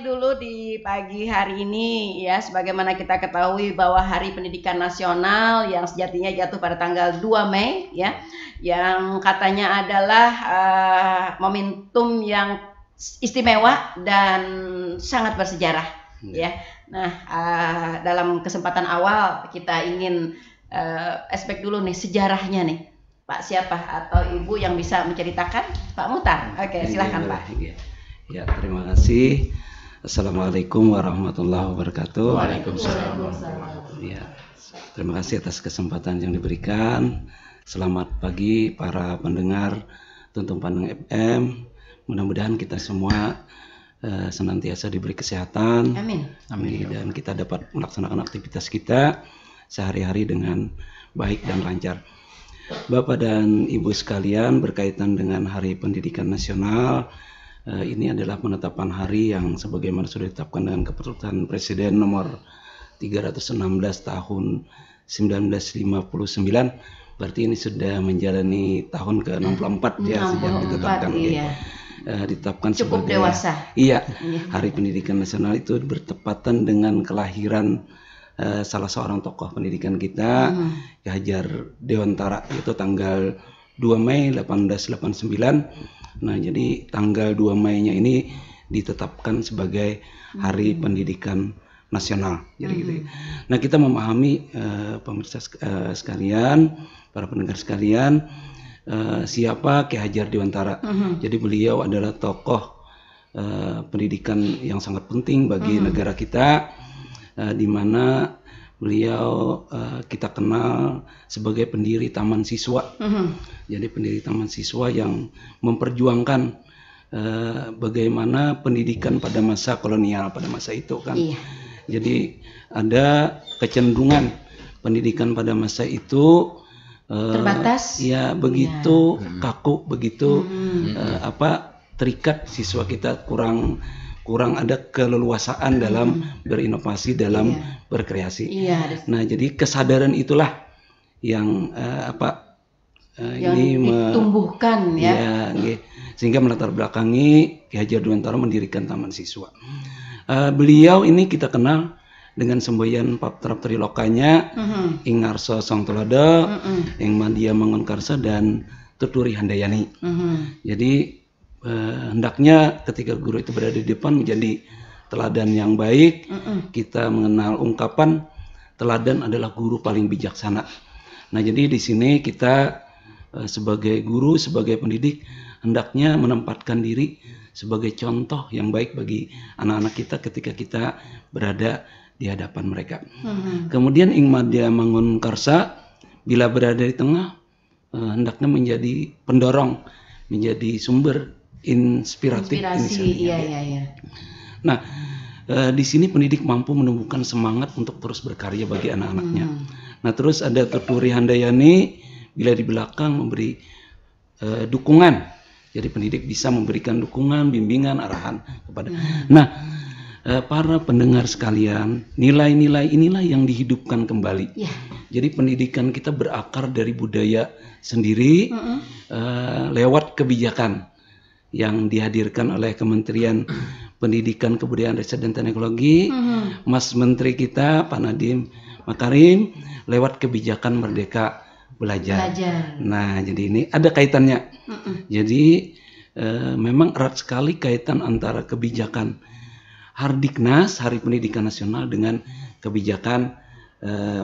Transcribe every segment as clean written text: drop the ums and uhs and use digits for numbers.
dulu di pagi hari ini ya, sebagaimana kita ketahui bahwa Hari Pendidikan Nasional yang sejatinya jatuh pada tanggal 2 Mei ya, yang katanya adalah momentum yang istimewa dan sangat bersejarah ya. Nah, dalam kesempatan awal kita ingin aspek dulu nih sejarahnya nih. Pak siapa atau Ibu yang bisa menceritakan? Pak Mutar. Oke, silakan Pak. Ya, terima kasih. Assalamualaikum warahmatullahi wabarakatuh. Waalaikumsalam. Ya, terima kasih atas kesempatan yang diberikan. Selamat pagi para pendengar Tuntung Pandang FM. Mudah-mudahan kita semua senantiasa diberi kesehatan. Amin. Amin. Dan kita dapat melaksanakan aktivitas kita sehari-hari dengan baik dan lancar. Bapak dan Ibu sekalian, berkaitan dengan Hari Pendidikan Nasional, ini adalah penetapan hari yang sebagaimana sudah ditetapkan dengan keputusan Presiden nomor 316 tahun 1959. Berarti ini sudah menjalani tahun ke-64 ya sejak ditetapkan. Iya. Ditetapkan Cukup sebagai dewasa. Iya, Hari Pendidikan Nasional itu bertepatan dengan kelahiran salah seorang tokoh pendidikan kita, Ki Hajar Dewantara, itu tanggal 2 Mei 1889. Nah, jadi tanggal 2 Mei-nya ini ditetapkan sebagai Hari Pendidikan Nasional. Jadi gitu. Nah, kita memahami pemirsa sekalian, para pendengar sekalian, siapa Ki Hajar Dewantara. Jadi beliau adalah tokoh pendidikan yang sangat penting bagi negara kita. Di mana beliau kita kenal sebagai pendiri Taman Siswa. Jadi pendiri Taman Siswa yang memperjuangkan bagaimana pendidikan pada masa kolonial pada masa itu kan. Iya. Jadi ada kecenderungan pendidikan pada masa itu Terbatas. Ya begitu kaku, begitu terikat, siswa kita kurang ada keleluasaan dalam berinovasi, dalam berkreasi. Iya. Nah, jadi kesadaran itulah yang yang ditumbuhkan ya. Sehingga melatar belakangi Ki Hajar Dewantara mendirikan Taman Siswa. Beliau ini kita kenal dengan semboyan Patrap Trilokanya, Ing Ngarso Song Tulodo, Ing Madya Mangun Karsa, dan Tuturi Handayani. Jadi hendaknya ketika guru itu berada di depan menjadi teladan yang baik. Kita mengenal ungkapan teladan adalah guru paling bijaksana. Nah, jadi di sini kita sebagai guru, sebagai pendidik hendaknya menempatkan diri sebagai contoh yang baik bagi anak-anak kita ketika kita berada di hadapan mereka. Kemudian Ing Madya Mangun Karsa bila berada di tengah hendaknya menjadi pendorong, menjadi sumber inspirasi. Iya. Nah, di sini pendidik mampu menumbuhkan semangat untuk terus berkarya bagi anak-anaknya. Nah, terus ada Tuturi Handayani bila di belakang memberi dukungan. Jadi pendidik bisa memberikan dukungan, bimbingan, arahan kepada. Nah, para pendengar sekalian, nilai-nilai inilah yang dihidupkan kembali. Jadi pendidikan kita berakar dari budaya sendiri lewat kebijakan yang dihadirkan oleh Kementerian Pendidikan, Kebudayaan, Riset dan Teknologi, Mas Menteri kita Pak Nadiem Makarim, lewat kebijakan Merdeka Belajar. Nah, jadi ini ada kaitannya. Jadi memang erat sekali kaitan antara kebijakan Hardiknas, Hari Pendidikan Nasional, dengan kebijakan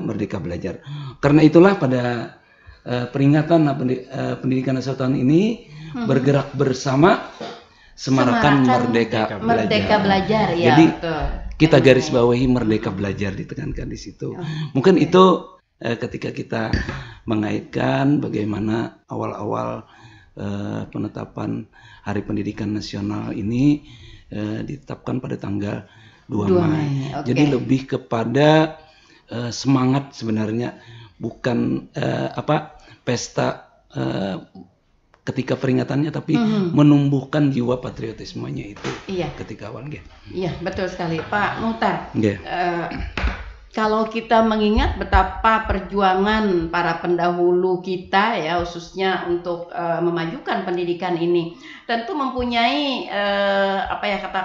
Merdeka Belajar. Karena itulah pada peringatan Pendidikan Nasional tahun ini bergerak bersama semarakan Merdeka Belajar. Ya, jadi betul. kita garis bawahi Merdeka Belajar, ditekankan di situ. Mungkin itu ketika kita mengaitkan bagaimana awal-awal penetapan Hari Pendidikan Nasional ini ditetapkan pada tanggal 2 Mei. Jadi lebih kepada semangat sebenarnya, bukan pesta ketika peringatannya, tapi menumbuhkan jiwa patriotismenya itu ketika awal. Iya, betul sekali Pak Mutar. Yeah. Kalau kita mengingat betapa perjuangan para pendahulu kita ya, khususnya untuk memajukan pendidikan ini, tentu mempunyai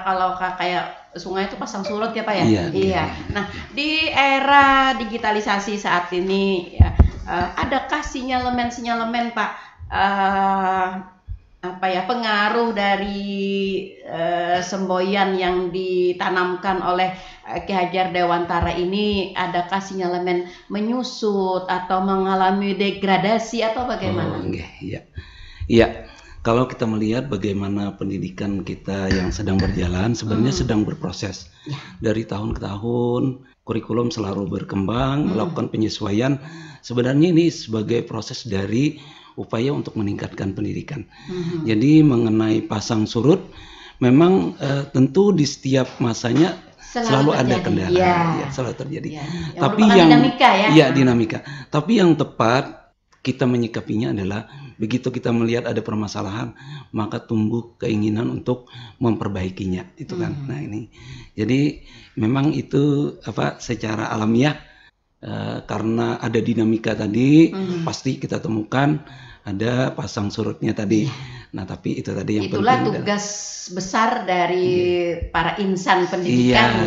kalau kayak sungai itu pasang surut ya Pak ya? Iya. Iya. Nah, di era digitalisasi saat ini ya, adakah sinyalemen-sinyalemen Pak, pengaruh dari semboyan yang ditanamkan oleh Ki Hajar Dewantara ini, adakah sinyalemen menyusut atau mengalami degradasi atau bagaimana? Iya. Iya. Kalau kita melihat bagaimana pendidikan kita yang sedang berjalan, sebenarnya sedang berproses. Dari tahun ke tahun, kurikulum selalu berkembang, melakukan penyesuaian. Sebenarnya ini sebagai proses dari upaya untuk meningkatkan pendidikan. Jadi mengenai pasang surut, memang tentu di setiap masanya selalu ada kendala, ya, selalu terjadi. Ya. Tapi yang dinamika ya. Iya, dinamika. Tapi yang tepat kita menyikapinya adalah begitu kita melihat ada permasalahan, maka tumbuh keinginan untuk memperbaikinya, itu kan. Nah ini, jadi memang itu secara alamiah karena ada dinamika tadi, pasti kita temukan ada pasang surutnya tadi. Nah, tapi itu tadi yang itulah penting. Tugas besar dari para insan pendidikan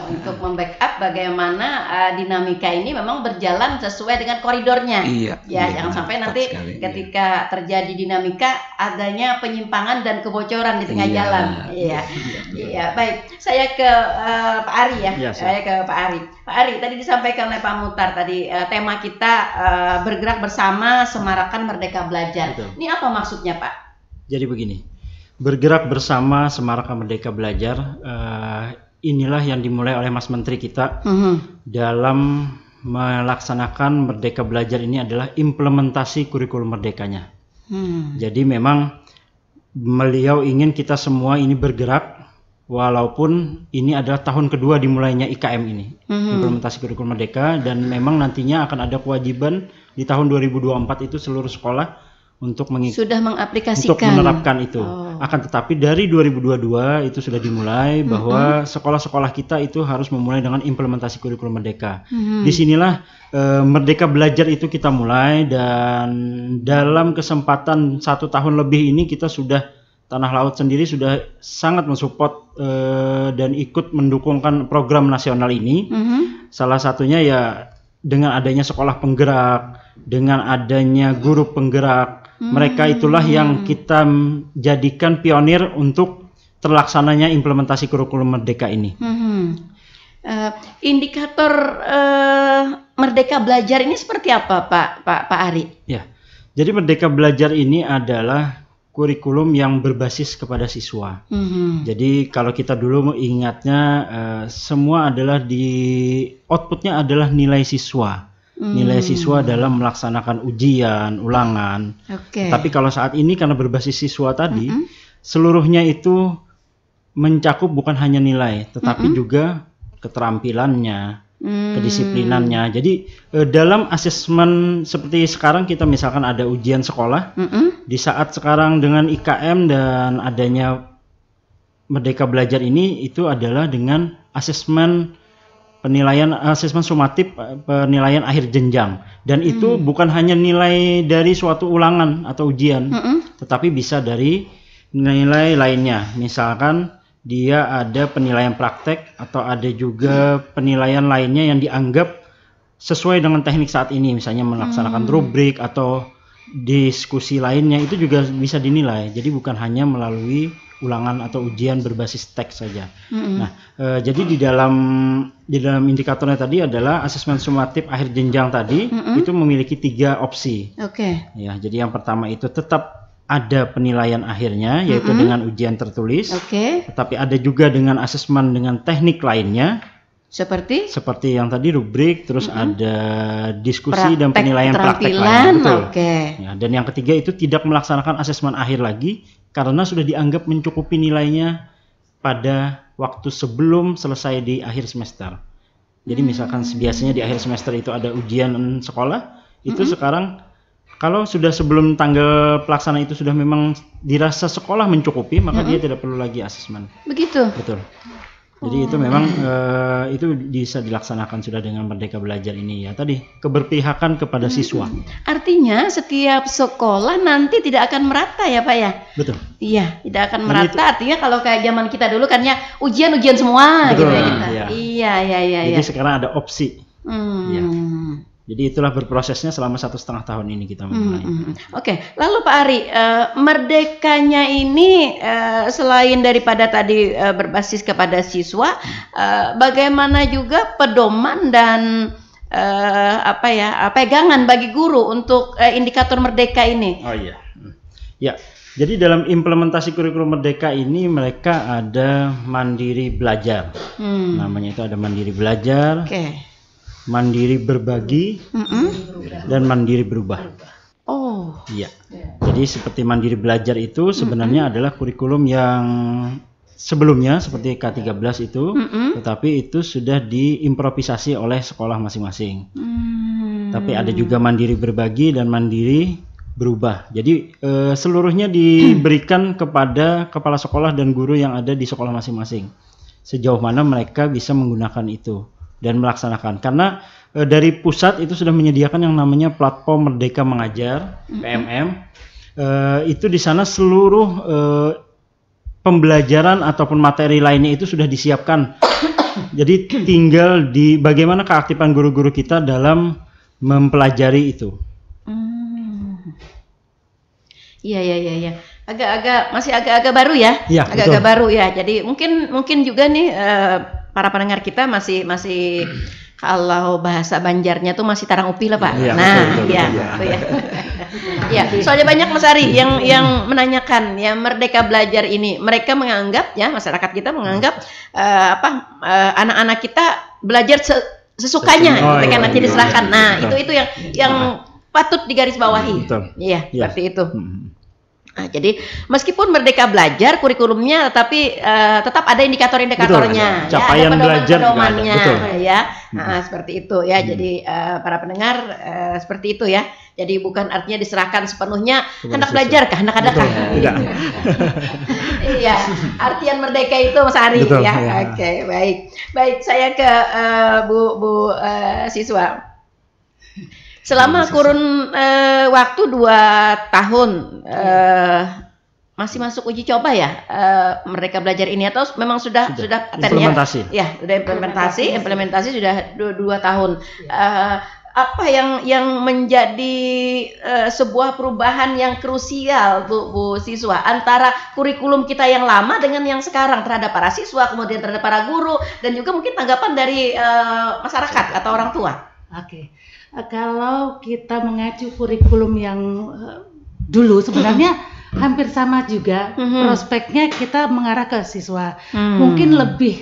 untuk membackup bagaimana dinamika ini memang berjalan sesuai dengan koridornya. Jangan sampai nanti ketika terjadi dinamika adanya penyimpangan dan kebocoran di tengah jalan. Baik. Saya ke Pak Ari ya. Saya ke Pak Ari. Pak Ari, tadi disampaikan oleh Pak Muhtar tadi tema kita bergerak bersama semarakan Merdeka Belajar. Betul. Ini apa maksudnya Pak? Jadi begini, bergerak bersama semarakan Merdeka Belajar, inilah yang dimulai oleh Mas Menteri kita dalam melaksanakan Merdeka Belajar ini adalah implementasi kurikulum merdekanya. Jadi memang beliau ingin kita semua ini bergerak, walaupun ini adalah tahun kedua dimulainya IKM ini, implementasi kurikulum merdeka, dan memang nantinya akan ada kewajiban di tahun 2024 itu seluruh sekolah untuk sudah mengaplikasikan, untuk menerapkan itu. Akan tetapi dari 2022 itu sudah dimulai bahwa sekolah-sekolah kita itu harus memulai dengan implementasi kurikulum merdeka. Disinilah Merdeka Belajar itu kita mulai, dan dalam kesempatan 1 tahun lebih ini kita sudah Tanah Laut sendiri sudah sangat mensupport dan ikut mendukungkan program nasional ini. Salah satunya ya dengan adanya sekolah penggerak, dengan adanya guru penggerak. Mereka itulah yang kita jadikan pionir untuk terlaksananya implementasi kurikulum merdeka ini. Indikator Merdeka Belajar ini seperti apa Pak Ari? Ya, jadi Merdeka Belajar ini adalah kurikulum yang berbasis kepada siswa. Jadi kalau kita dulu ingatnya semua adalah outputnya adalah nilai siswa. Nilai siswa dalam melaksanakan ujian, ulangan. Tapi kalau saat ini karena berbasis siswa tadi, seluruhnya itu mencakup bukan hanya nilai, tetapi juga keterampilannya, kedisiplinannya. Jadi dalam asesmen seperti sekarang kita misalkan ada ujian sekolah, di saat sekarang dengan IKM dan adanya Merdeka Belajar ini, itu adalah dengan asesmen penilaian, asesmen sumatif penilaian akhir jenjang, dan itu bukan hanya nilai dari suatu ulangan atau ujian, tetapi bisa dari nilai lainnya. Misalkan dia ada penilaian praktek atau ada juga penilaian lainnya yang dianggap sesuai dengan teknik saat ini, misalnya melaksanakan rubrik atau diskusi lainnya, itu juga bisa dinilai. Jadi bukan hanya melalui ulangan atau ujian berbasis teks saja. Nah, jadi di dalam indikatornya tadi adalah asesmen sumatif akhir jenjang tadi itu memiliki 3 opsi. Ya, jadi yang pertama itu tetap ada penilaian akhirnya, yaitu dengan ujian tertulis. Tetapi ada juga dengan asesmen dengan teknik lainnya. Seperti yang tadi rubrik, terus ada diskusi dan penilaian praktek lain. Betul. Ya, dan yang ketiga itu tidak melaksanakan asesmen akhir lagi karena sudah dianggap mencukupi nilainya pada waktu sebelum selesai di akhir semester. Jadi misalkan biasanya di akhir semester itu ada ujian sekolah, itu sekarang kalau sudah sebelum tanggal pelaksana itu sudah memang dirasa sekolah mencukupi, maka dia tidak perlu lagi asesmen. Begitu. Betul. Jadi itu memang itu bisa dilaksanakan sudah dengan Merdeka Belajar ini ya. Tadi keberpihakan kepada siswa. Artinya setiap sekolah nanti tidak akan merata ya Pak ya? Betul. Iya, tidak akan merata. Artinya kalau kayak zaman kita dulu kan ya ujian-ujian semua. Betul, gitu ya kita. iya. Iya. Jadi sekarang ada opsi. Ya. Jadi itulah berprosesnya selama 1,5 tahun ini kita memulai. Oke, lalu Pak Ari, merdekanya ini selain daripada tadi berbasis kepada siswa, bagaimana juga pedoman dan pegangan bagi guru untuk indikator merdeka ini? Oh iya, ya. Jadi dalam implementasi kurikulum merdeka ini mereka ada mandiri belajar, namanya itu ada mandiri belajar. Oke. Mandiri berbagi dan mandiri berubah. Oh, iya. Jadi seperti mandiri belajar itu sebenarnya adalah kurikulum yang sebelumnya seperti K13 itu, tetapi itu sudah diimprovisasi oleh sekolah masing-masing. Tapi ada juga mandiri berbagi dan mandiri berubah. Jadi seluruhnya diberikan kepada kepala sekolah dan guru yang ada di sekolah masing-masing. Sejauh mana mereka bisa menggunakan itu dan melaksanakan, karena dari pusat itu sudah menyediakan yang namanya platform Merdeka Mengajar PMM. Itu di sana seluruh pembelajaran ataupun materi lainnya itu sudah disiapkan. Jadi tinggal di bagaimana keaktifan guru-guru kita dalam mempelajari itu. Iya. Masih agak-agak baru ya? Ya, agak-agak baru ya. Jadi mungkin juga nih para pendengar kita masih kalau bahasa Banjarnya tuh masih tarang upi lah Pak. Ya, betul, ya. Ya, soalnya banyak Mas Ari yang menanyakan ya Merdeka Belajar ini. Mereka menganggap ya, masyarakat kita menganggap anak-anak kita belajar sesukanya ketika nanti diserahkan. Nah, itu yang patut digarisbawahi. Iya, seperti itu. Nah, jadi meskipun Merdeka Belajar kurikulumnya, tapi tetap ada indikator-indikatornya, capaian belajar pedomannya, ya. Nah, seperti itu ya. Jadi para pendengar seperti itu ya. Jadi bukan artinya diserahkan sepenuhnya hendak belajar kah, hendak ada kah? Iya, artian merdeka itu Mas Ari ya. Oke, baik. Saya ke Bu siswa. Selama kurun waktu 2 tahun masih masuk uji coba ya Merdeka Belajar ini, atau memang sudah implementasi? Ya, sudah implementasi sudah 2 tahun. Apa yang menjadi sebuah perubahan yang krusial Bu siswa antara kurikulum kita yang lama dengan yang sekarang terhadap para siswa, kemudian terhadap para guru, dan juga mungkin tanggapan dari masyarakat atau orang tua? Oke. Kalau kita mengacu kurikulum yang dulu sebenarnya hampir sama juga, prospeknya kita mengarah ke siswa. Mungkin lebih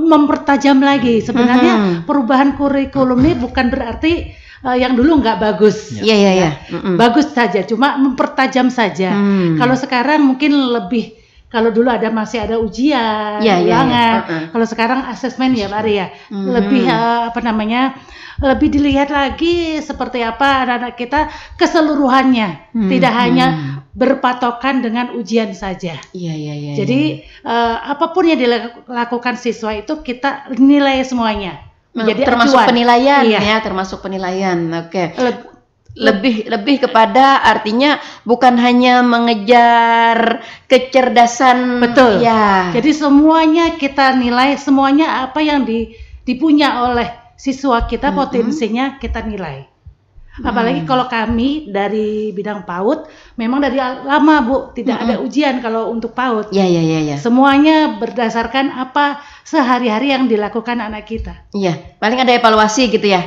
mempertajam lagi. Sebenarnya perubahan kurikulum ini bukan berarti yang dulu nggak bagus. Iya. Bagus saja, cuma mempertajam saja. Kalau sekarang mungkin lebih. Kalau dulu masih ada ujian, ulangan. Kalau sekarang asesmen ya Pak Ari ya. Lebih lebih dilihat lagi seperti apa anak-anak kita keseluruhannya. Tidak hanya berpatokan dengan ujian saja. Iya. Jadi apapun yang dilakukan siswa itu kita nilai semuanya. Termasuk penilaian ya, termasuk penilaian. Oke. Lebih kepada artinya bukan hanya mengejar kecerdasan. Betul ya. Jadi semuanya kita nilai, semuanya apa yang dipunya oleh siswa kita, potensinya kita nilai. Apalagi kalau kami dari bidang PAUD memang dari lama Bu tidak ada ujian kalau untuk PAUD. Iya. Semuanya berdasarkan apa sehari-hari yang dilakukan anak kita. Iya, paling ada evaluasi gitu ya.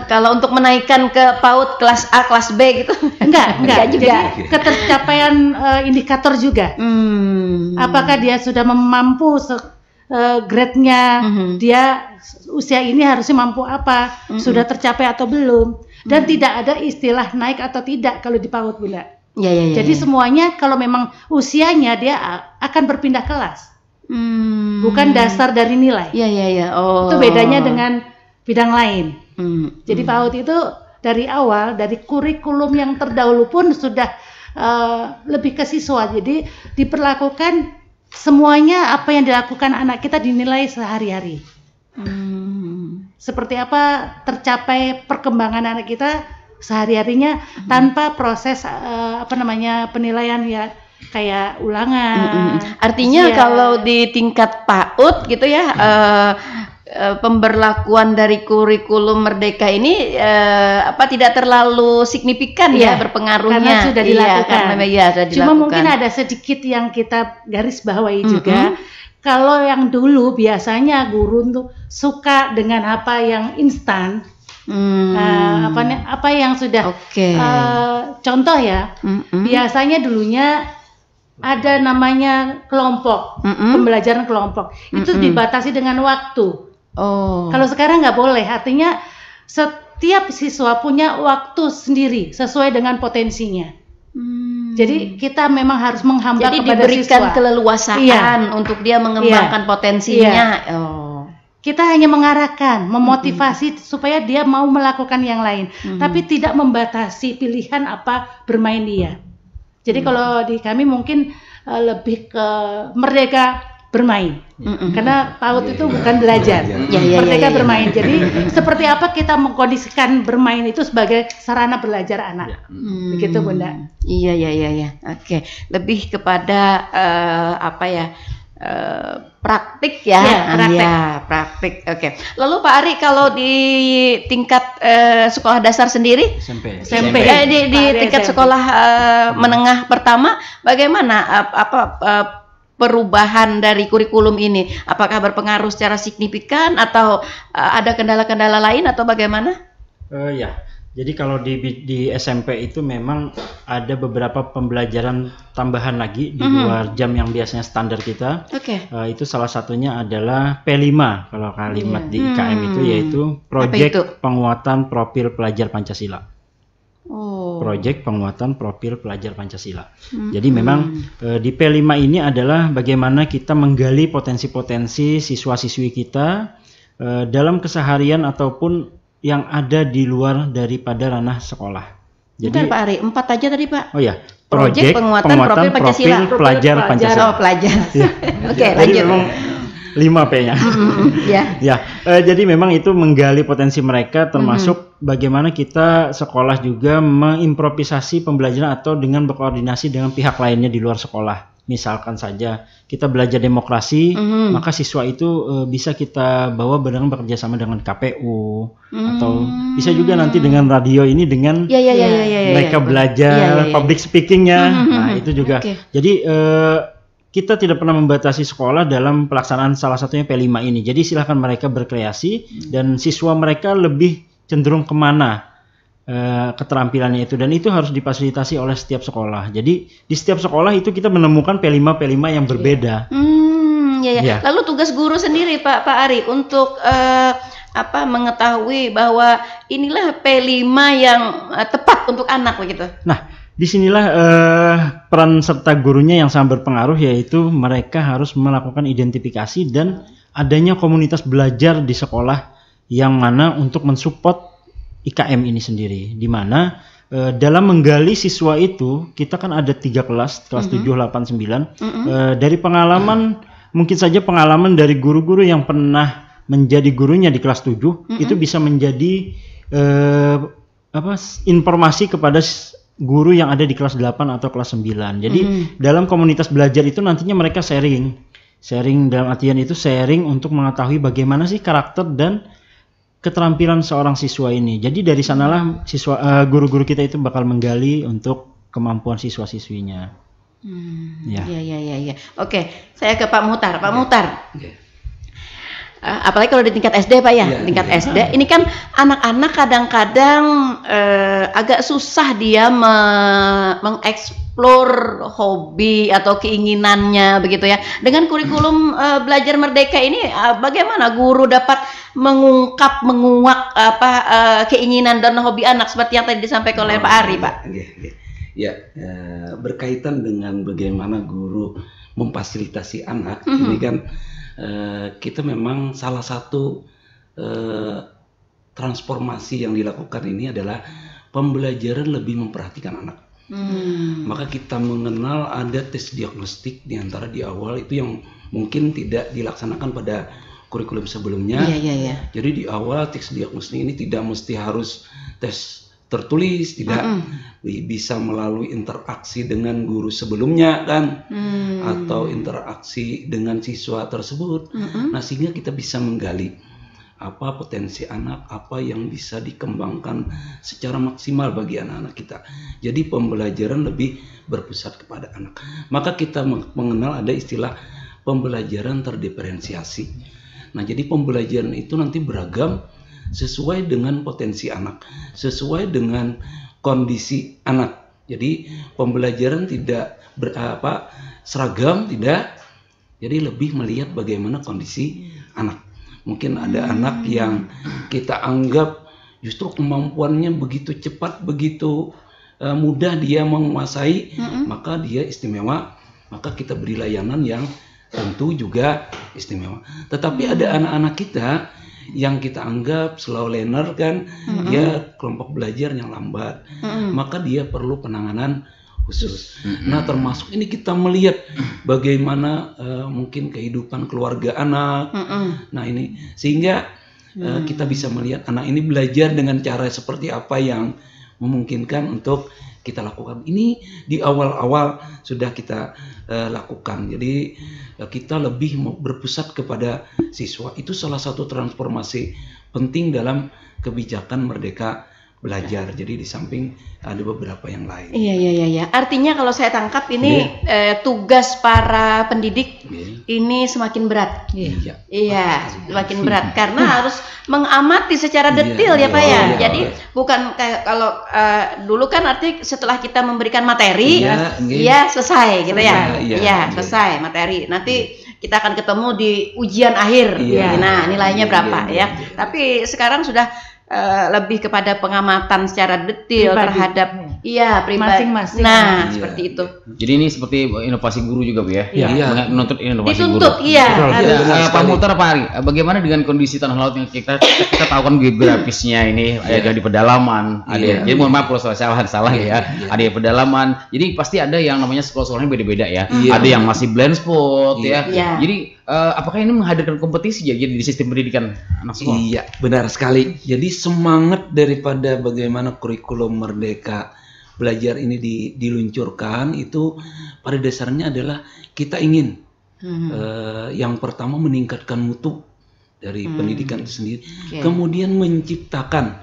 Kalau untuk menaikkan ke PAUD kelas A, kelas B gitu. Enggak juga. Jadi ketercapaian indikator juga. Apakah dia sudah mampu grade-nya, dia usia ini harusnya mampu apa, sudah tercapai atau belum. Dan tidak ada istilah naik atau tidak kalau di PAUD Bunda. Iya. Jadi semuanya kalau memang usianya dia akan berpindah kelas. Bukan dasar dari nilai. Iya. Oh. Itu bedanya dengan bidang lain. Jadi PAUD itu dari awal, dari kurikulum yang terdahulu pun sudah lebih ke siswa. Jadi diperlakukan semuanya apa yang dilakukan anak kita dinilai sehari-hari. Seperti apa tercapai perkembangan anak kita sehari-harinya tanpa proses penilaian ya kayak ulangan. Artinya kalau di tingkat PAUD gitu ya, pemberlakuan dari kurikulum Merdeka ini tidak terlalu signifikan ya berpengaruhnya. Karena sudah dilakukan. Sudah Cuma mungkin ada sedikit yang kita garis bawahi juga. Kalau yang dulu biasanya guru tuh suka dengan apa yang instan, apa yang sudah contoh ya, biasanya dulunya ada namanya kelompok, pembelajaran kelompok, itu dibatasi dengan waktu. Kalau sekarang nggak boleh, artinya setiap siswa punya waktu sendiri sesuai dengan potensinya. Jadi kita memang harus menghamba kepada siswa. Jadi diberikan keleluasaan untuk dia mengembangkan potensinya. Kita hanya mengarahkan, memotivasi supaya dia mau melakukan yang lain, tapi tidak membatasi pilihan apa bermain dia. Jadi kalau di kami mungkin lebih ke merdeka bermain, karena PAUD itu bukan belajar, merdeka bermain. Jadi seperti apa kita mengkondisikan bermain itu sebagai sarana belajar anak, begitu Bunda. Iya. Oke, lebih kepada praktik ya. Praktik. Oke. Lalu Pak Ari, kalau di tingkat sekolah dasar sendiri, SMP. Di tingkat sekolah menengah pertama, bagaimana perubahan dari kurikulum ini? Apakah berpengaruh secara signifikan atau ada kendala-kendala lain atau bagaimana? Jadi kalau di SMP itu memang ada beberapa pembelajaran tambahan lagi di luar jam yang biasanya standar kita. Itu salah satunya adalah P5 kalau kalimat di IKM itu, yaitu Proyek Penguatan Profil Pelajar Pancasila. Proyek Penguatan Profil Pelajar Pancasila. Jadi memang di P5 ini adalah bagaimana kita menggali potensi-potensi siswa-siswi kita dalam keseharian ataupun yang ada di luar daripada ranah sekolah. Jadi Pak Ari, 4 aja tadi Pak. Proyek Penguatan Profil Pelajar Pancasila. Pelajar. Oke, lanjut. 5 P-nya. Jadi memang itu menggali potensi mereka, termasuk bagaimana kita sekolah juga mengimprovisasi pembelajaran atau dengan berkoordinasi dengan pihak lainnya di luar sekolah. Misalkan saja kita belajar demokrasi, maka siswa itu bisa kita bawa bekerja sama dengan KPU, atau bisa juga nanti dengan radio ini dengan mereka belajar public speakingnya. Nah itu juga. Jadi kita tidak pernah membatasi sekolah dalam pelaksanaan salah satunya P5 ini. Jadi silahkan mereka berkreasi dan siswa mereka lebih cenderung kemana keterampilannya itu, dan itu harus difasilitasi oleh setiap sekolah. Jadi di setiap sekolah itu kita menemukan P5 yang berbeda. Lalu tugas guru sendiri Pak Ari untuk mengetahui bahwa inilah P5 yang tepat untuk anak begitu. Nah, disinilah peran serta gurunya yang sangat berpengaruh, yaitu mereka harus melakukan identifikasi dan adanya komunitas belajar di sekolah yang mana untuk mensupport IKM ini sendiri, di mana dalam menggali siswa itu kita kan ada 3 kelas 7, 8, 9. Dari pengalaman, mungkin saja pengalaman dari guru-guru yang pernah menjadi gurunya di kelas 7 itu bisa menjadi informasi kepada guru yang ada di kelas 8 atau kelas 9. Jadi dalam komunitas belajar itu nantinya mereka sharing dalam artian itu sharing untuk mengetahui bagaimana sih karakter dan keterampilan seorang siswa ini. Jadi dari sanalah guru-guru kita itu bakal menggali untuk kemampuan siswa-siswinya. Oke, saya ke Pak Muhtar. Pak Muhtar. Apalagi kalau di tingkat SD Pak ya, tingkat SD ini kan anak-anak kadang-kadang agak susah dia mengeksplor hobi atau keinginannya begitu ya. Dengan kurikulum belajar merdeka ini bagaimana guru dapat menguak keinginan dan hobi anak seperti yang tadi disampaikan oleh Pak Ari, Pak? Berkaitan dengan bagaimana guru memfasilitasi anak, ini kan kita memang salah satu transformasi yang dilakukan ini adalah pembelajaran lebih memperhatikan anak. Maka kita mengenal ada tes diagnostik di antara di awal itu yang mungkin tidak dilaksanakan pada kurikulum sebelumnya. Jadi di awal tes diagnostik ini tidak mesti harus tes tertulis, tidak bisa melalui interaksi dengan guru sebelumnya kan, atau interaksi dengan siswa tersebut. Nah, sehingga kita bisa menggali apa potensi anak, apa yang bisa dikembangkan secara maksimal bagi anak-anak kita. Jadi pembelajaran lebih berpusat kepada anak. Maka kita mengenal ada istilah pembelajaran terdiferensiasi. Nah, jadi pembelajaran itu nanti beragam sesuai dengan potensi anak, sesuai dengan kondisi anak. Jadi pembelajaran tidak seragam, tidak. Jadi lebih melihat bagaimana kondisi anak. Mungkin ada anak yang kita anggap justru kemampuannya begitu cepat, begitu mudah dia menguasai, maka dia istimewa, maka kita beri layanan yang tentu juga istimewa. Tetapi ada anak-anak kita yang kita anggap slow learner kan, dia kelompok belajar yang lambat, maka dia perlu penanganan khusus. Nah, termasuk ini kita melihat bagaimana mungkin kehidupan keluarga anak. Nah, ini sehingga kita bisa melihat anak ini belajar dengan cara seperti apa yang memungkinkan untuk kita lakukan. Ini di awal-awal sudah kita lakukan. Jadi kita lebih berpusat kepada siswa. Itu salah satu transformasi penting dalam kebijakan Merdeka Belajar. Jadi di samping ada beberapa yang lain. Iya. Artinya kalau saya tangkap ini tugas para pendidik ini semakin berat. Iya, semakin berat karena harus mengamati secara detail ya Pak ya. Jadi bukan kayak kalau dulu kan artinya setelah kita memberikan materi, selesai gitu ya. Iya, selesai materi. Nanti kita akan ketemu di ujian akhir. Nah, nilainya berapa ya. Tapi sekarang sudah lebih kepada pengamatan secara detail terhadap pribadi masing-masing. Nah, seperti itu. Jadi ini seperti inovasi guru juga, Bu ya. Menuntut inovasi dituntut, guru. Iya. Pak Muhtar, Pak Ari, bagaimana dengan kondisi tanah laut yang kita tahu kan geografisnya ini ada di pedalaman, ada. Jadi mohon maaf kalau salah ya. Ada di pedalaman. Jadi pasti ada yang namanya sekolah-sekolahnya beda-beda ya. Ada yang masih blind spot ya. Jadi apakah ini menghadirkan kompetisi ya jadi di sistem pendidikan anak sekolah? Iya, benar sekali. Jadi semangat daripada bagaimana kurikulum Merdeka Belajar ini diluncurkan itu pada dasarnya adalah kita ingin yang pertama meningkatkan mutu dari pendidikan itu sendiri, kemudian menciptakan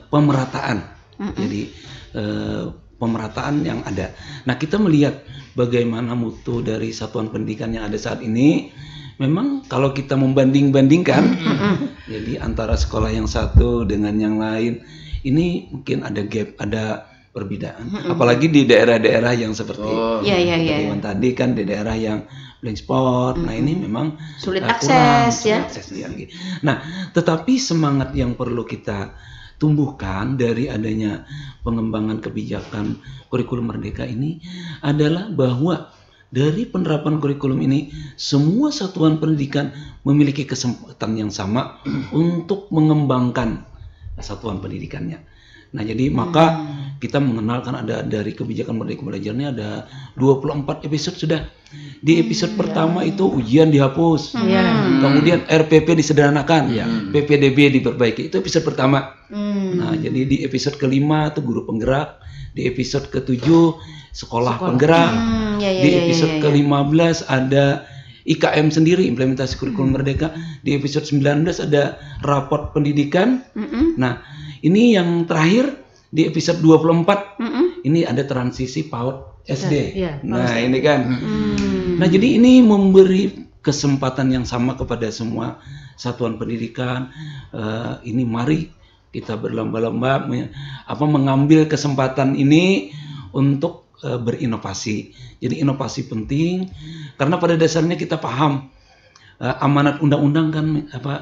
pemerataan. Jadi pemerataan yang ada. Nah, kita melihat bagaimana mutu dari satuan pendidikan yang ada saat ini. Memang kalau kita membanding-bandingkan, jadi antara sekolah yang satu dengan yang lain, ini mungkin ada gap, ada perbedaan. Apalagi di daerah-daerah yang seperti tadi kan di daerah yang blank spot. Nah, ini memang sulit akses ya. Nah, tetapi semangat yang perlu kita tumbuhkan dari adanya pengembangan kebijakan kurikulum Merdeka ini adalah bahwa dari penerapan kurikulum ini semua satuan pendidikan memiliki kesempatan yang sama untuk mengembangkan satuan pendidikannya. Nah, jadi maka kita mengenalkan ada dari kebijakan Merdeka Belajar ini ada 24 episode sudah. Di episode pertama itu ujian dihapus, kemudian RPP disederhanakan, PPDB diperbaiki. Itu episode pertama. Nah, jadi di episode kelima itu guru penggerak, di episode ke-7 sekolah penggerak, di episode ke-15 ada IKM sendiri, implementasi kurikulum Merdeka. Di episode 19 ada raport pendidikan. Nah, ini yang terakhir di episode 24 ini ada transisi PAUD SD. Nah, ini kan. Nah, jadi ini memberi kesempatan yang sama kepada semua satuan pendidikan. Ini mari kita berlomba-lomba mengambil kesempatan ini untuk berinovasi. Jadi inovasi penting karena pada dasarnya kita paham amanat undang-undang kan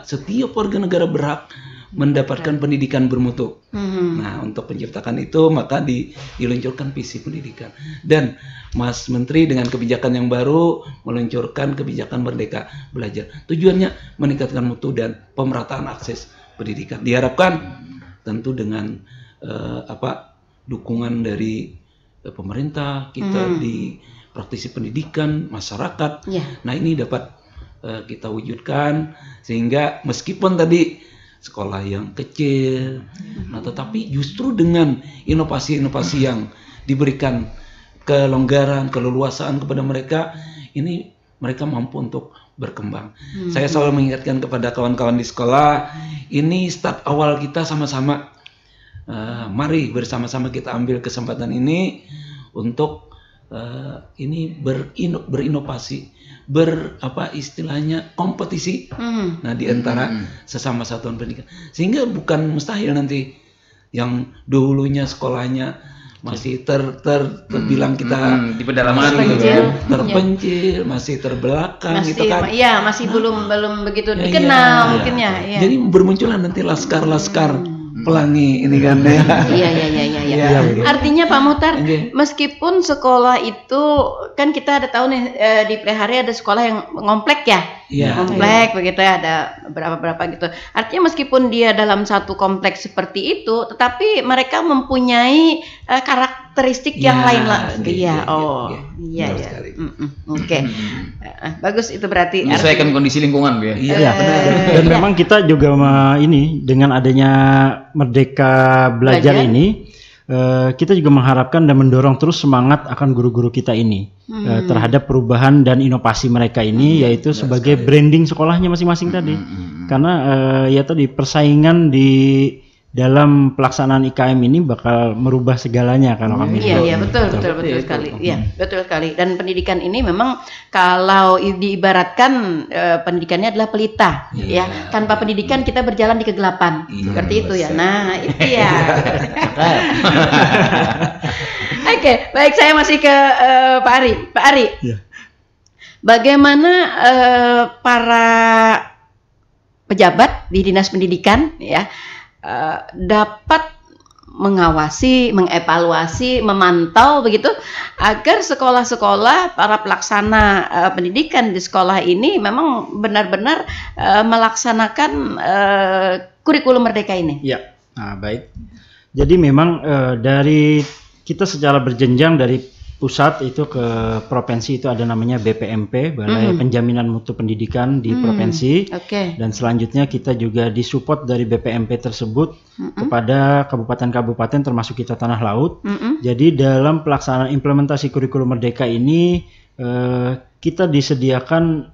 setiap warga negara berhak mendapatkan pendidikan bermutu. Nah, untuk menciptakan itu maka diluncurkan visi pendidikan. Dan Mas Menteri dengan kebijakan yang baru meluncurkan kebijakan Merdeka Belajar. Tujuannya meningkatkan mutu dan pemerataan akses pendidikan. Diharapkan tentu dengan dukungan dari pemerintah, kita di praktisi pendidikan, masyarakat. Nah ini dapat kita wujudkan sehingga meskipun tadi sekolah yang kecil, nah tetapi justru dengan inovasi-inovasi yang diberikan kelonggaran, keleluasaan kepada mereka, ini mereka mampu untuk berkembang. Saya selalu mengingatkan kepada kawan-kawan di sekolah, ini start awal kita sama-sama. Mari bersama-sama kita ambil kesempatan ini untuk ini berinovasi, istilahnya kompetisi. Nah di antara sesama satuan pendidikan, sehingga bukan mustahil nanti yang dulunya sekolahnya masih terbilang kita di pedalaman terpencil, masih terbelakang masih, gitu kan. Iya, masih belum begitu dikenal mungkin ya. Jadi bermunculan nanti laskar-laskar pelangi ini kan ya. Iya. Artinya Pak Muhtar, meskipun sekolah itu kan kita ada tahu nih di Plehari ada sekolah yang ngomplek ya. Komplek begitu ya, ada berapa gitu. Artinya meskipun dia dalam satu kompleks seperti itu, tetapi mereka mempunyai karakteristik yang lain lah. Iya. Oke. Bagus itu berarti. Menyesuaikan kondisi lingkungan ya. Iya, benar. Dan memang kita juga ini dengan adanya Merdeka Belajar ini, kita juga mengharapkan dan mendorong terus semangat akan guru-guru kita ini terhadap perubahan dan inovasi mereka ini, yaitu sebagai branding sekolahnya masing-masing tadi. Karena ya tadi persaingan di dalam pelaksanaan IKM ini bakal merubah segalanya kalau kami. Iya, betul sekali. Iya, betul sekali. Dan pendidikan ini memang kalau diibaratkan pendidikannya adalah pelita, ya. Tanpa pendidikan kita berjalan di kegelapan. Seperti itu ya. Nah, itu ya. Oke, baik, saya masih ke Pak Ari. Pak Ari. Bagaimana para pejabat di Dinas Pendidikan ya dapat mengawasi, mengevaluasi, memantau begitu agar sekolah-sekolah, para pelaksana pendidikan di sekolah ini memang benar-benar melaksanakan kurikulum Merdeka ini. Ya, nah, baik. Jadi memang dari kita secara berjenjang dari pusat itu ke provinsi itu ada namanya BPMP, Balai Penjaminan Mutu Pendidikan di provinsi. Dan selanjutnya kita juga disupport dari BPMP tersebut kepada kabupaten-kabupaten termasuk kita Tanah Laut. Jadi dalam pelaksanaan implementasi kurikulum Merdeka ini kita disediakan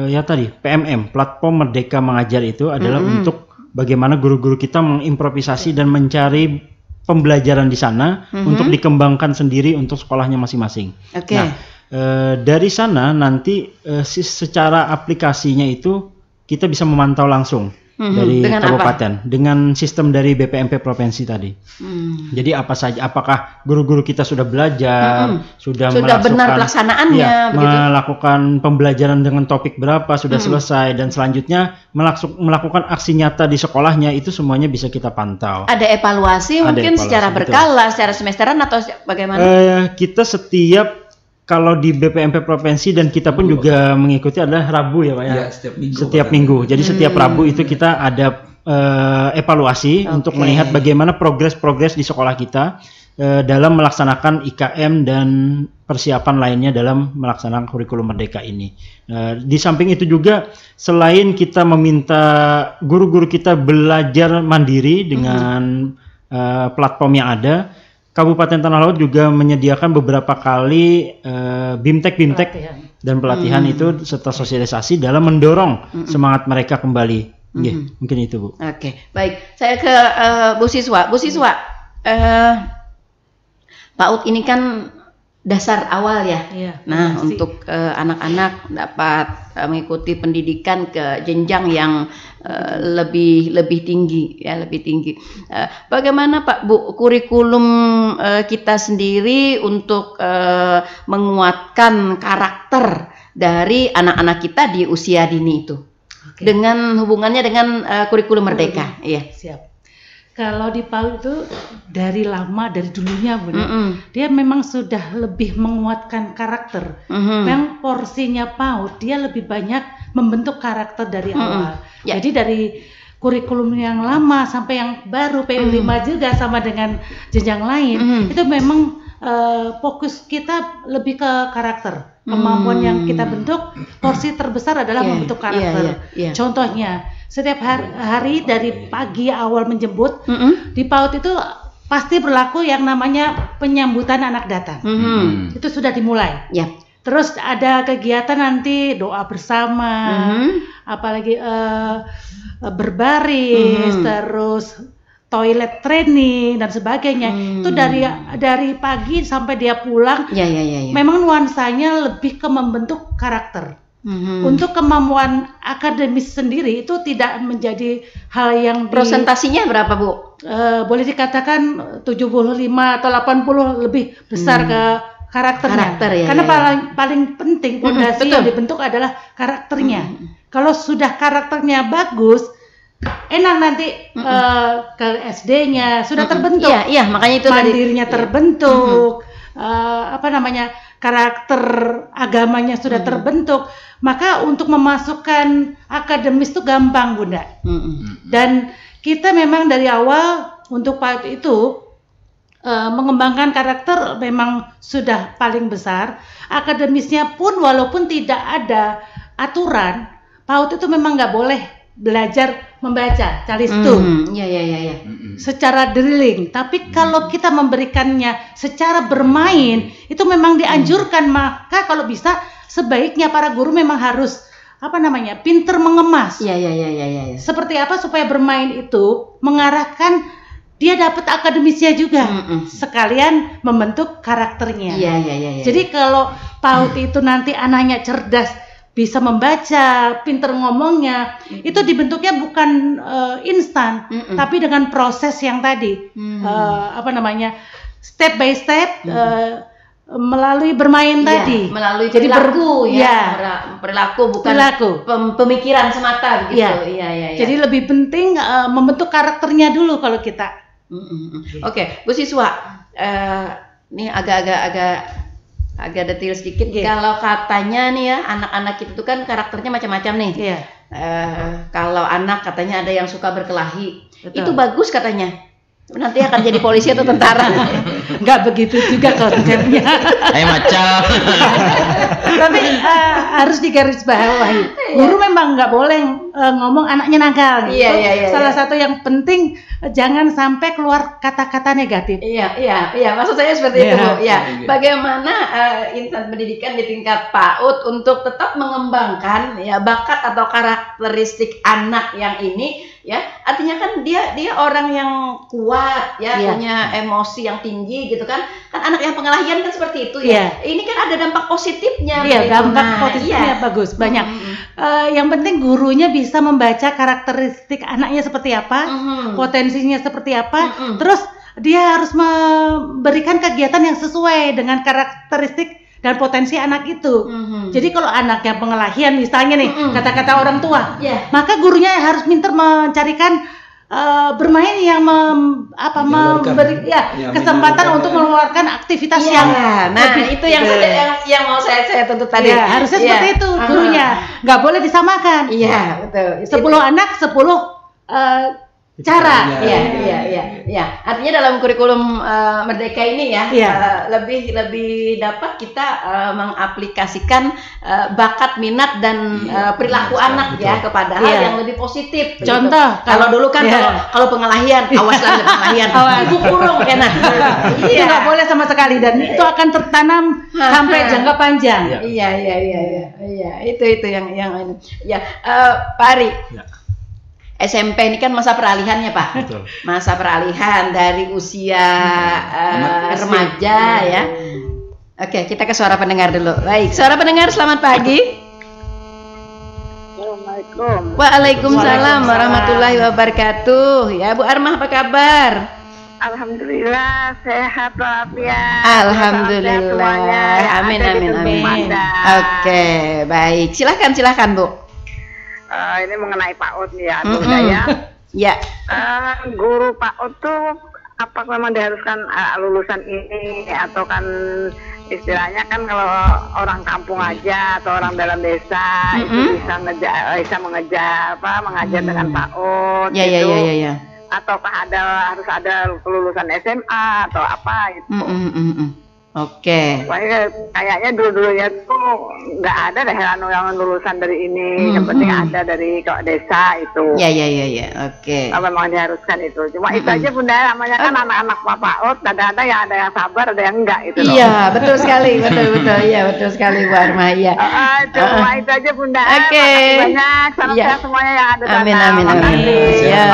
ya tadi PMM, Platform Merdeka Mengajar itu adalah untuk bagaimana guru-guru kita mengimprovisasi dan mencari pembelajaran di sana untuk dikembangkan sendiri untuk sekolahnya masing-masing. Nah, dari sana nanti secara aplikasinya itu kita bisa memantau langsung dari dengan kabupaten dengan sistem dari BPMP provinsi tadi. Jadi apa saja, apakah guru-guru kita sudah belajar, sudah benar pelaksanaannya, melakukan pembelajaran dengan topik berapa, sudah selesai, dan selanjutnya melakukan aksi nyata di sekolahnya, itu semuanya bisa kita pantau. Ada evaluasi mungkin secara berkala, secara semesteran atau bagaimana? Kita setiap kalau di BPMP provinsi dan kita pun juga mengikuti adalah Rabu ya Pak ya. Setiap minggu. Jadi setiap Rabu itu kita ada evaluasi untuk melihat bagaimana progres di sekolah kita dalam melaksanakan IKM dan persiapan lainnya dalam melaksanakan kurikulum Merdeka ini. Di samping itu juga selain kita meminta guru-guru kita belajar mandiri dengan platform yang ada, Kabupaten Tanah Laut juga menyediakan beberapa kali BIMTEK dan pelatihan itu serta sosialisasi dalam mendorong semangat mereka kembali. Mungkin itu Bu. Oke, baik. Saya ke Bu Siswa. Bu Siswa, PAUD ini kan dasar awal ya. Nah, untuk anak-anak dapat mengikuti pendidikan ke jenjang yang lebih tinggi ya, lebih tinggi. Bagaimana Pak Bu kurikulum kita sendiri untuk menguatkan karakter dari anak-anak kita di usia dini itu? Dengan hubungannya dengan kurikulum Merdeka. Iya. Siap. Kalau di PAUD itu dari lama, dari dulunya Bu, dia memang sudah lebih menguatkan karakter. Memang porsinya PAUD dia lebih banyak membentuk karakter dari awal. Jadi dari kurikulum yang lama sampai yang baru P5 juga sama dengan jenjang lain, itu memang fokus kita lebih ke karakter. Kemampuan yang kita bentuk, porsi terbesar adalah membentuk karakter. Contohnya, setiap hari dari pagi awal menjemput, di PAUD itu pasti berlaku yang namanya penyambutan anak datang. Itu sudah dimulai. Terus ada kegiatan nanti doa bersama, apalagi berbaris, terus toilet training dan sebagainya. Itu dari pagi sampai dia pulang. Memang nuansanya lebih ke membentuk karakter. Untuk kemampuan akademis sendiri itu tidak menjadi hal yang prosentasinya berapa, Bu? Boleh dikatakan 75 atau 80 lebih besar ke karakternya. Karena paling penting fondasi yang dibentuk adalah karakternya. Kalau sudah karakternya bagus, enak nanti ke SD-nya sudah terbentuk. Makanya itu mandirinya terbentuk. Karakter agamanya sudah terbentuk. Maka untuk memasukkan akademis itu gampang, Bunda. Dan kita memang dari awal untuk PAUD itu mengembangkan karakter memang sudah paling besar. Akademisnya pun walaupun tidak ada aturan, PAUD itu memang nggak boleh belajar membaca calistu secara drilling. Tapi kalau kita memberikannya secara bermain, itu memang dianjurkan. Maka kalau bisa sebaiknya para guru memang harus pinter mengemas. Seperti apa supaya bermain itu mengarahkan dia dapat akademisnya juga, sekalian membentuk karakternya. Jadi kalau PAUD itu nanti anaknya cerdas, bisa membaca, pinter ngomongnya, itu dibentuknya bukan instan, tapi dengan proses yang tadi, step by step, melalui bermain tadi, melalui perilaku perilaku bukan pemikiran semata gitu. Jadi lebih penting membentuk karakternya dulu kalau kita. Oke, Bu siswa, ini agak detail sedikit. Kalau katanya nih ya, anak-anak itu kan karakternya macam-macam nih. Kalau anak katanya ada yang suka berkelahi, itu bagus katanya. Nanti akan jadi polisi atau tentara. Enggak begitu juga konsepnya. Macam. Tapi harus digarisbawahi. Guru memang nggak boleh ngomong anaknya nakal. Salah satu yang penting jangan sampai keluar kata-kata negatif. Maksud saya seperti itu, Bu. Bagaimana insan pendidikan di tingkat PAUD untuk tetap mengembangkan bakat atau karakteristik anak yang ini, artinya kan dia orang yang kuat, punya emosi yang tinggi gitu kan. Kan anak yang pengelahian kan seperti itu Ini kan ada dampak positifnya. Dampak positifnya bagus, banyak. Yang penting gurunya bisa membaca karakteristik anaknya seperti apa, potensinya seperti apa, terus dia harus memberikan kegiatan yang sesuai dengan karakteristik dan potensi anak itu. Jadi kalau anaknya pengelahian misalnya nih, kata-kata orang tua, maka gurunya harus pintar mencarikan bermain yang memberi kesempatan untuk mengeluarkan aktivitas yang itu yang mau saya tuntut tadi. Harusnya seperti itu gurunya, nggak boleh disamakan. Betul. 10 anak 10 cara. Artinya dalam kurikulum Merdeka ini lebih dapat kita mengaplikasikan bakat, minat dan perilaku anak kepada hal yang lebih positif. Contoh, kalau dulu kan kalau pengelahian, awaslah pengelahian, ibu kurung itu nggak boleh sama sekali dan itu akan tertanam sampai jangka panjang. Itu yang Pak Ari. SMP ini kan masa peralihan ya Pak. Betul. Masa peralihan dari usia remaja ya. Oke, kita ke suara pendengar dulu. Baik, suara pendengar, selamat pagi. Assalamualaikum. Waalaikumsalam warahmatullahi wabarakatuh. Ya Bu Armah, apa kabar? Alhamdulillah sehat walafiat. Alhamdulillah. Amin. Oke, baik. Silahkan Bu. Ini mengenai PAUD ya, ya. Guru PAUD tuh apakah memang diharuskan lulusan ini atau kan istilahnya kan kalau orang kampung aja atau orang dalam desa itu bisa mengajar dengan PAUD gitu. Ataukah harus ada kelulusan SMA atau apa gitu. Oke. Kayaknya dulu-dulunya tuh nggak ada deh yang lulusan dari ini. Yang penting ada dari desa itu. Iya. Oke. Kalau memang diharuskan itu. Cuma itu aja Bunda, namanya kan anak-anak PAUD. Ada ya ada yang sabar, ada yang enggak itu. Iya, betul sekali, betul. Iya, betul sekali Bu Arma. Iya. Cuma itu aja Bunda. Oke. Makasih banyak. Salam sehat semuanya yang ada. Amin. Ya.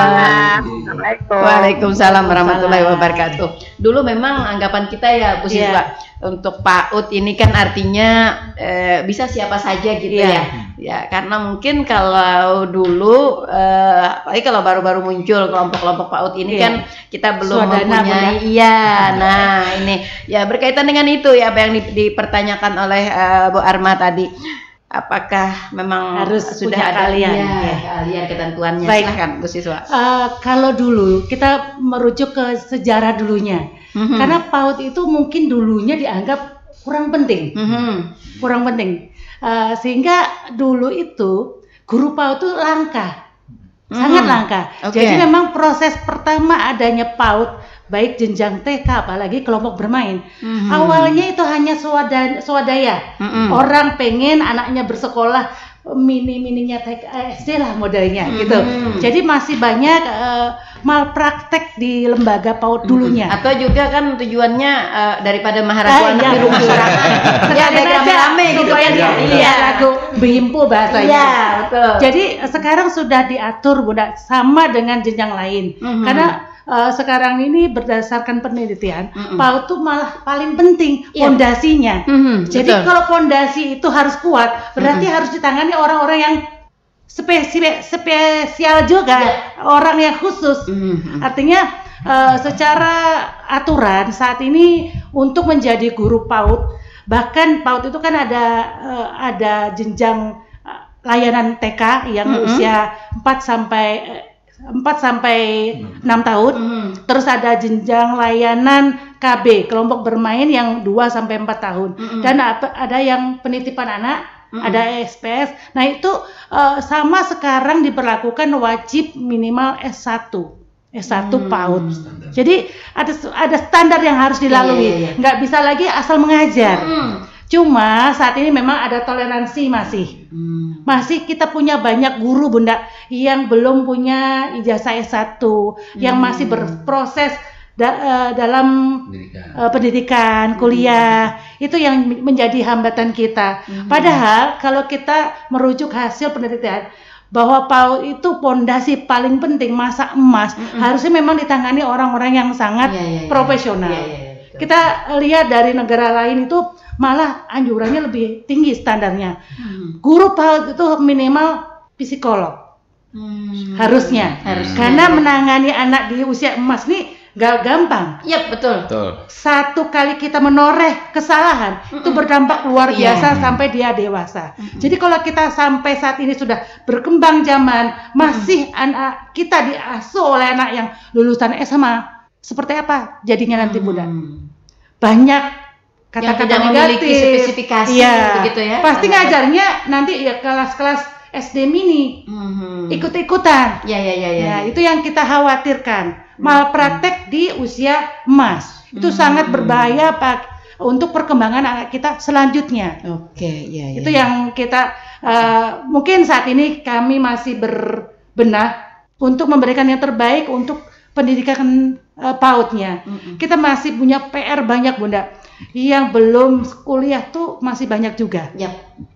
Assalamualaikum. Waalaikumsalam warahmatullahi wabarakatuh. Dulu memang anggapan kita ya Bu Siswa. Untuk PAUD ini kan artinya bisa siapa saja gitu ya karena mungkin kalau dulu apalagi kalau baru-baru muncul kelompok-kelompok PAUD ini kan kita belum mempunyai nah ini ya berkaitan dengan itu ya apa yang dipertanyakan oleh Bu Arma tadi, apakah memang harus sudah punya ada kalian ketentuannya? Baik. Silahkan Bu Siswa. Kalau dulu kita merujuk ke sejarah dulunya. Karena PAUD itu mungkin dulunya dianggap kurang penting, sehingga dulu itu guru PAUD itu langka, sangat langka. Jadi memang proses pertama adanya PAUD, baik jenjang TK apalagi kelompok bermain, awalnya itu hanya swadaya, orang pengen anaknya bersekolah mini-mininya SD lah modelnya gitu. Jadi masih banyak malpraktek di lembaga PAUD dulunya. Atau juga kan tujuannya daripada maharagu anak di rumah ya ada rame-rame gitu kan. Iya, lagu behimpu bahasanya. Iya, betul. Jadi sekarang sudah diatur Bunda sama dengan jenjang lain. Karena sekarang ini berdasarkan penelitian PAUD itu malah paling penting pondasinya. Jadi kalau pondasi itu harus kuat, berarti harus ditangani orang-orang yang spesial juga, orang yang khusus. Artinya secara aturan saat ini untuk menjadi guru PAUD, bahkan PAUD itu kan ada jenjang layanan TK yang usia 4 sampai 6 tahun. Terus ada jenjang layanan KB, kelompok bermain yang 2 sampai 4 tahun. Dan ada yang penitipan anak, ada SPS. Nah, itu sama sekarang diberlakukan wajib minimal S1 PAUD. Jadi ada standar yang harus dilalui. Nggak bisa lagi asal mengajar. Cuma saat ini memang ada toleransi masih kita punya banyak guru Bunda yang belum punya ijazah S1, yang masih berproses dalam pendidikan kuliah, itu yang menjadi hambatan kita. Padahal kalau kita merujuk hasil penelitian bahwa PAUD itu pondasi paling penting, masa emas, harusnya memang ditangani orang-orang yang sangat profesional. Kita lihat dari negara lain itu malah anjurannya lebih tinggi standarnya. Guru PAUD itu minimal psikolog. Harusnya. Karena menangani anak di usia emas ini gak gampang. Iya, betul. Satu kali kita menoreh kesalahan itu berdampak luar biasa sampai dia dewasa. Jadi kalau kita sampai saat ini sudah berkembang zaman, masih anak kita diasuh oleh anak yang lulusan SMA, seperti apa jadinya nanti Bunda? Banyak kata-kata negatif, spesifikasi begitu ya. Pasti ngajarnya nanti ya kelas-kelas SD mini, ikut-ikutan. Ya, itu yang kita khawatirkan. Malpraktek di usia emas itu sangat berbahaya untuk perkembangan anak kita selanjutnya. Itu yang kita mungkin saat ini kami masih berbenah untuk memberikan yang terbaik untuk pendidikan PAUD-nya. Kita masih punya PR banyak Bunda. Yang belum kuliah tuh masih banyak juga.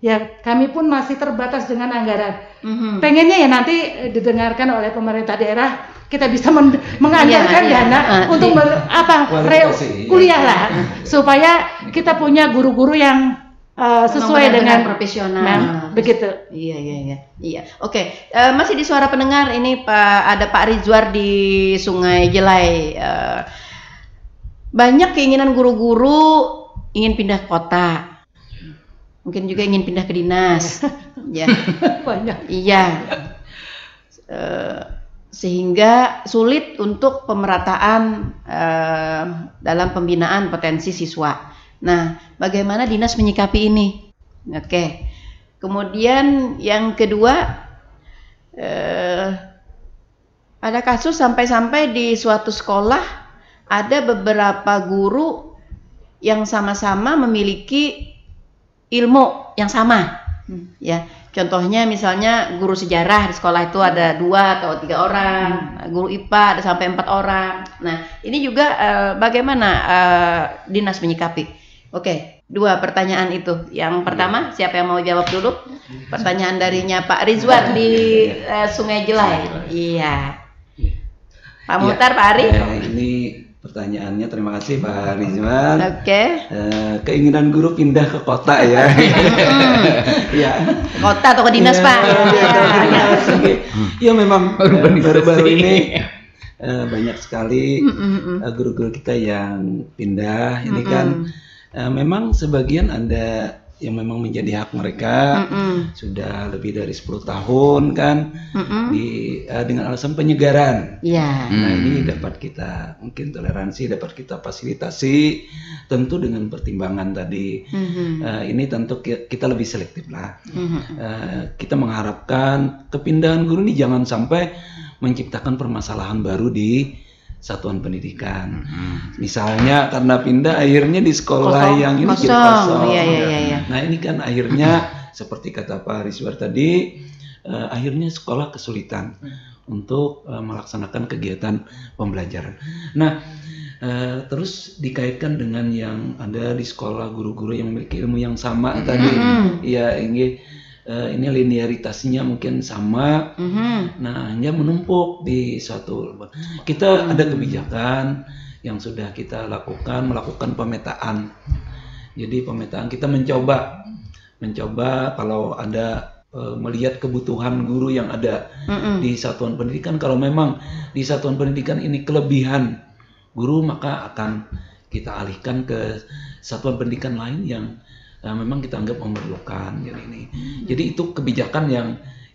Ya, kami pun masih terbatas dengan anggaran. Pengennya ya nanti didengarkan oleh pemerintah daerah, kita bisa menganggarkan dana untuk kuliah lah, supaya kita punya guru-guru yang sesuai dengan profesional. Begitu. Iya. Oke. Masih di suara pendengar ini ada Pak Rizwar di Sungai Jelai. Banyak keinginan guru-guru ingin pindah kota, mungkin juga ingin pindah ke dinas, banyak. Sehingga sulit untuk pemerataan dalam pembinaan potensi siswa. Nah, bagaimana dinas menyikapi ini? Oke. Kemudian yang kedua, ada kasus sampai-sampai di suatu sekolah ada beberapa guru yang sama-sama memiliki ilmu yang sama, ya. Contohnya misalnya guru sejarah di sekolah itu ada 2 atau 3 orang, guru IPA ada sampai 4 orang. Nah, ini juga bagaimana dinas menyikapi? Oke, 2 pertanyaan itu. Yang pertama, siapa yang mau jawab dulu? Pertanyaan darinya Pak Rizwan di Sungai Jelai. Iya. Pak Muhtar, Pak Ari. Ini pertanyaannya, terima kasih Pak Rizwan. Oke. Keinginan guru pindah ke kota ya. Ya. Kota atau ke dinas Pak? Ya memang baru-baru ini banyak sekali guru-guru kita yang pindah. Ini kan memang sebagian ada yang memang menjadi hak mereka, sudah lebih dari 10 tahun kan, dengan alasan penyegaran. Nah ini dapat kita mungkin toleransi, dapat kita fasilitasi, tentu dengan pertimbangan tadi. Ini tentu kita lebih selektif lah. Kita mengharapkan kepindahan guru ini jangan sampai menciptakan permasalahan baru di satuan pendidikan. Misalnya karena pindah akhirnya di sekolah yang ini jadi kosong. Nah ini kan akhirnya seperti kata Pak Rizwan tadi, akhirnya sekolah kesulitan untuk melaksanakan kegiatan pembelajaran. Nah terus dikaitkan dengan yang ada di sekolah guru-guru yang memiliki ilmu yang sama tadi, ya ini linearitasnya mungkin sama, nah hanya menumpuk di satu. Kita ada kebijakan yang sudah kita melakukan pemetaan. Jadi pemetaan kita mencoba kalau ada melihat kebutuhan guru yang ada di satuan pendidikan. Kalau memang di satuan pendidikan ini kelebihan guru, maka akan kita alihkan ke satuan pendidikan lain yang memang kita anggap memerlukan. Jadi itu kebijakan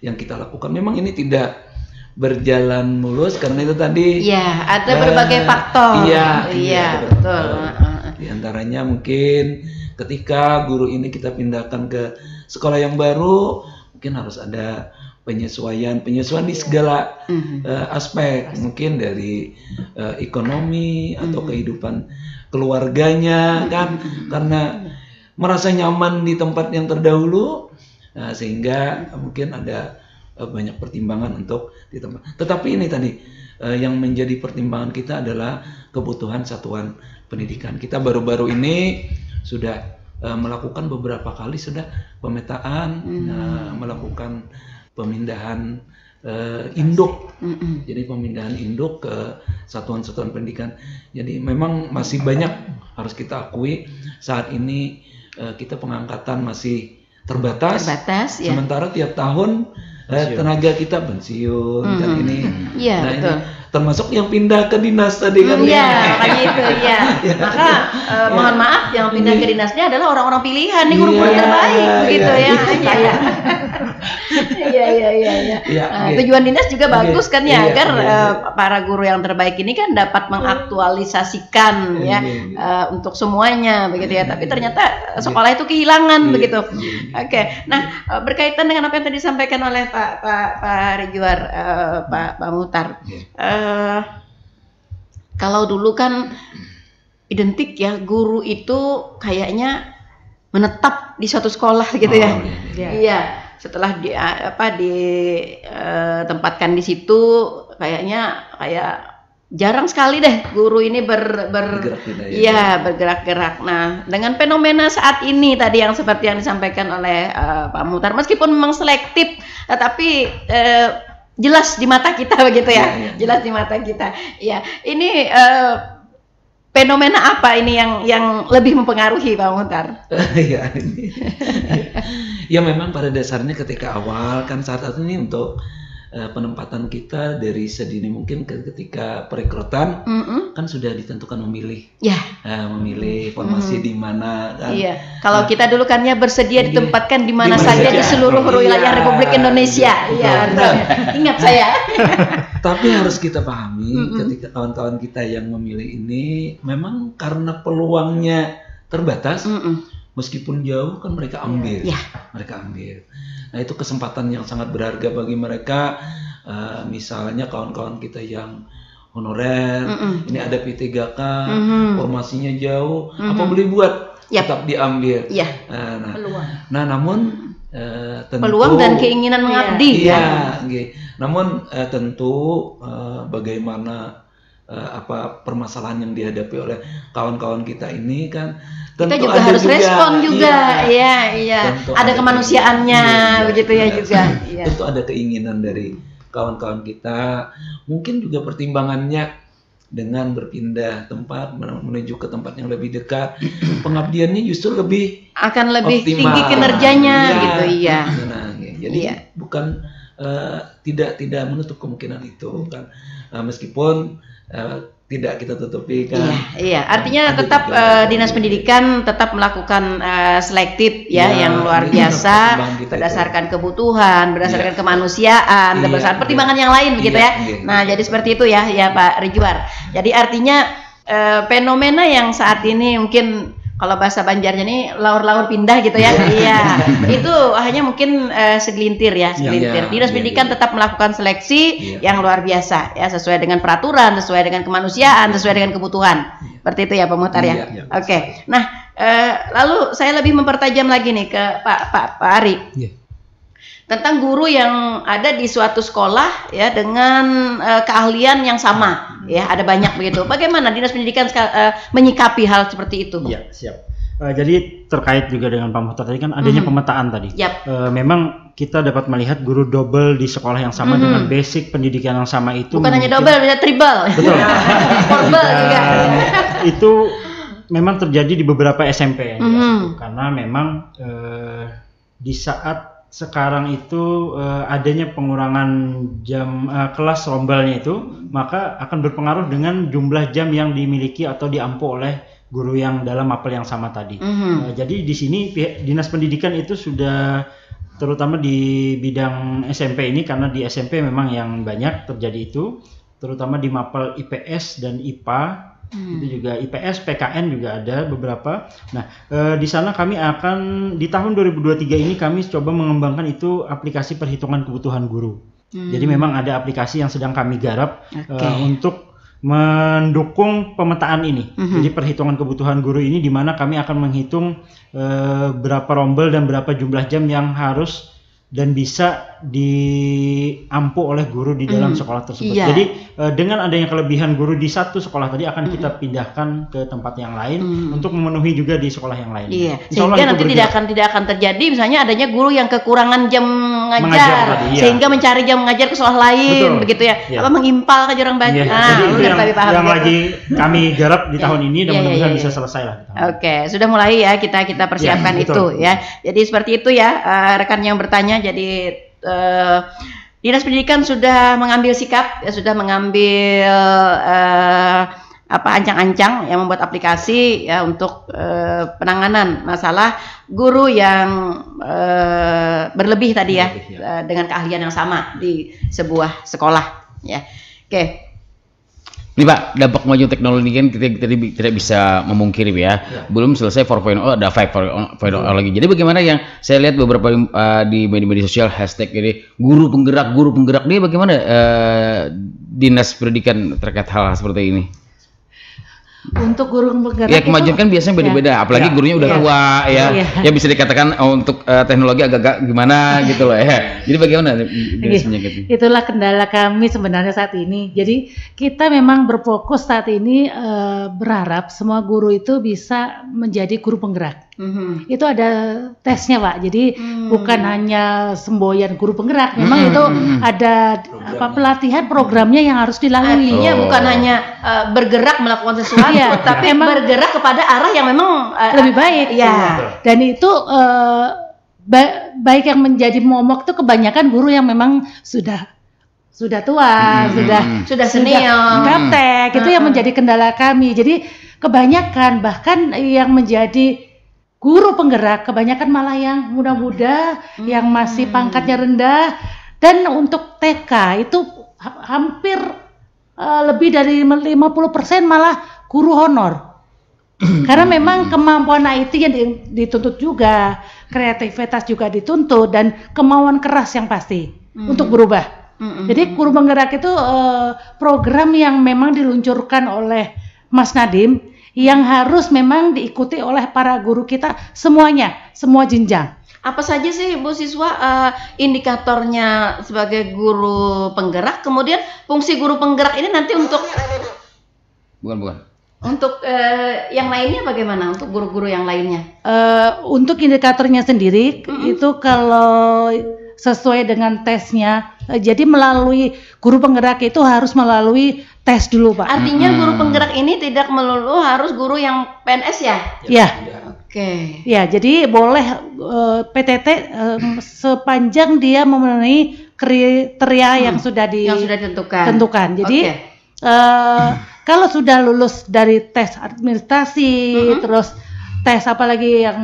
yang kita lakukan. Memang ini tidak berjalan mulus karena itu tadi. Iya, ada berbagai faktor. Iya, betul. Di antaranya mungkin ketika guru ini kita pindahkan ke sekolah yang baru, mungkin harus ada penyesuaian di segala aspek, mungkin dari ekonomi atau kehidupan keluarganya kan, karena merasa nyaman di tempat yang terdahulu, sehingga mungkin ada banyak pertimbangan untuk di tempat. Tetapi ini tadi yang menjadi pertimbangan kita adalah kebutuhan satuan pendidikan. Kita baru-baru ini sudah melakukan beberapa kali sudah pemetaan, melakukan pemindahan induk. Jadi pemindahan induk ke satuan-satuan pendidikan. Jadi memang masih banyak, harus kita akui saat ini kita pengangkatan masih terbatas ya. Sementara tiap tahun tenaga kita pensiun kan ini. Iya, nah betul. Ini termasuk yang pindah ke dinas tadi kan. Iya, makanya itu ya. Maka mohon maaf, yang pindah ke dinasnya adalah orang-orang pilihan nih, guru-guru terbaik begitu ya. Iya. Tujuan dinas juga bagus kan ya, agar para guru yang terbaik ini kan dapat mengaktualisasikan untuk semuanya begitu ya. Tapi ternyata sekolah itu kehilangan begitu. Oke. Nah, berkaitan dengan apa yang tadi disampaikan oleh Pak Rizwan, Pak Muhtar. Kalau dulu kan identik ya, guru itu kayaknya menetap di suatu sekolah gitu ya. Iya. Setelah ditempatkan di situ, kayaknya jarang sekali deh guru ini bergerak-gerak. Nah, dengan fenomena saat ini tadi yang seperti yang disampaikan oleh Pak Muhtar, meskipun memang selektif, tetapi jelas di mata kita begitu ya. Jelas di mata kita. Ya, ini fenomena apa ini yang lebih mempengaruhi Pak Muhtar? Ya memang pada dasarnya ketika awal kan saat ini untuk penempatan kita dari sedini mungkin ketika perekrutan kan sudah ditentukan memilih memilih formasi di mana kan. Iya. Kalau kita dulu kan ya bersedia ditempatkan di mana saja di seluruh wilayah Republik Indonesia. Iya, ingat saya. Tapi harus kita pahami ketika kawan-kawan kita yang memilih ini memang karena peluangnya terbatas, meskipun jauh kan mereka ambil, mereka ambil. Nah itu kesempatan yang sangat berharga bagi mereka. Misalnya kawan-kawan kita yang honorer, ini ada P3K, formasinya jauh, apa boleh buat? Tetap diambil. Nah namun tentu peluang dan keinginan mengabdi. Namun tentu bagaimana permasalahan yang dihadapi oleh kawan-kawan kita ini kan kita juga harus respon juga. Ada kemanusiaannya begitu ya juga. Tentu ada keinginan dari kawan-kawan kita, mungkin juga pertimbangannya dengan berpindah tempat menuju ke tempat yang lebih dekat, pengabdiannya justru akan lebih tinggi kinerjanya gitu ya. Jadi bukan tidak menutup kemungkinan itu kan, meskipun tidak kita tutupi kan. Artinya tetap Dinas Pendidikan tetap melakukan selektif yang luar biasa berdasarkan kebutuhan, berdasarkan kemanusiaan, berdasarkan pertimbangan yang lain begitu ya. Nah, jadi seperti itu ya Pak Ridjuar. Jadi artinya fenomena yang saat ini mungkin kalau bahasa Banjarnya ini laur-laur pindah gitu ya. Itu hanya mungkin segelintir ya, segelintir. Dinas Pendidikan tetap melakukan seleksi yang luar biasa ya, sesuai dengan peraturan, sesuai dengan kemanusiaan, sesuai dengan kebutuhan. Seperti itu ya Pak Muhtar ya. Oke. Nah, lalu saya lebih mempertajam lagi nih ke Pak Ari. Tentang guru yang ada di suatu sekolah ya dengan keahlian yang sama ya, ada banyak begitu. Bagaimana Dinas Pendidikan menyikapi hal seperti itu? Iya, siap. Jadi terkait juga dengan Pak Muhtar tadi kan adanya pemetaan tadi. Memang kita dapat melihat guru double di sekolah yang sama dengan basic pendidikan yang sama itu. Bukan hanya double, bisa triple. Betul. Double juga. Itu memang terjadi di beberapa SMP karena memang di saat sekarang itu adanya pengurangan jam kelas rombalnya itu, maka akan berpengaruh dengan jumlah jam yang dimiliki atau diampu oleh guru yang dalam mapel yang sama tadi. Jadi di sini Dinas Pendidikan itu sudah, terutama di bidang SMP ini, karena di SMP memang yang banyak terjadi itu, terutama di mapel IPS dan IPA. Itu juga IPS, PKN juga ada beberapa. Nah, di sana kami akan di tahun 2023 ini kami coba mengembangkan itu aplikasi perhitungan kebutuhan guru. Jadi memang ada aplikasi yang sedang kami garap untuk mendukung pemetaan ini. Jadi perhitungan kebutuhan guru ini di mana kami akan menghitung berapa rombel dan berapa jumlah jam yang harus dan bisa diampu oleh guru di dalam sekolah tersebut. Jadi dengan adanya kelebihan guru di satu sekolah tadi akan kita pindahkan ke tempat yang lain untuk memenuhi juga di sekolah yang lain. Sehingga nanti tidak akan terjadi misalnya adanya guru yang kekurangan jam mengajar tadi, sehingga mencari jam mengajar ke sekolah lain. Begitu ya. Apa mengimpal ke jurang baca. Jadi itu yang lagi kami garap di tahun ini dan mudah-mudahan bisa selesai lah. Oke, sudah mulai ya kita persiapkan itu ya. Jadi seperti itu ya rekan yang bertanya. Jadi Dinas Pendidikan sudah mengambil sikap, sudah mengambil ancang-ancang yang membuat aplikasi ya untuk penanganan masalah guru yang berlebih tadi ya, dengan keahlian yang sama di sebuah sekolah ya. Oke. Ini Pak, dampak maju teknologi kan kita tidak bisa memungkiri ya. Belum selesai 4.0, ada 5.0 lagi. Jadi bagaimana yang saya lihat beberapa di media sosial hashtag ini guru penggerak ini bagaimana Dinas Pendidikan terkait hal seperti ini? Untuk guru penggerak ya kemajuan kan biasanya beda-beda, apalagi gurunya udah tua ya bisa dikatakan untuk teknologi agak-agak gimana gitu loh ya. Jadi bagaimana gitu? Itulah kendala kami sebenarnya saat ini. Jadi kita memang berfokus saat ini berharap semua guru itu bisa menjadi guru penggerak. Itu ada tesnya Pak. Jadi bukan hanya semboyan guru penggerak, memang itu ada pelatihan programnya yang harus dilalui. Artinya bukan hanya bergerak melakukan sesuatu, tapi memang bergerak kepada arah yang memang lebih baik. Dan itu baik yang menjadi momok itu kebanyakan guru yang memang sudah tua, sudah senior, gaptek, itu yang menjadi kendala kami. Jadi kebanyakan bahkan yang menjadi guru penggerak kebanyakan malah yang muda-muda, yang masih pangkatnya rendah, dan untuk TK itu hampir lebih dari 50% malah guru honor. Karena memang kemampuan IT yang dituntut juga, kreativitas juga dituntut, dan kemauan keras yang pasti untuk berubah. Jadi Guru Penggerak itu program yang memang diluncurkan oleh Mas Nadiem, yang harus memang diikuti oleh para guru kita semuanya, semua jenjang. Apa saja sih Bu siswa indikatornya sebagai guru penggerak, kemudian fungsi guru penggerak ini nanti untuk untuk yang lainnya bagaimana, untuk guru-guru yang lainnya? Untuk indikatornya sendiri itu kalau sesuai dengan tesnya, jadi melalui guru penggerak itu harus melalui tes dulu Pak. Artinya guru penggerak ini tidak melulu harus guru yang PNS ya? Ya. Oke. Ya, jadi boleh PTT sepanjang dia memenuhi kriteria yang sudah ditentukan. Jadi kalau sudah lulus dari tes administrasi, terus tes apalagi yang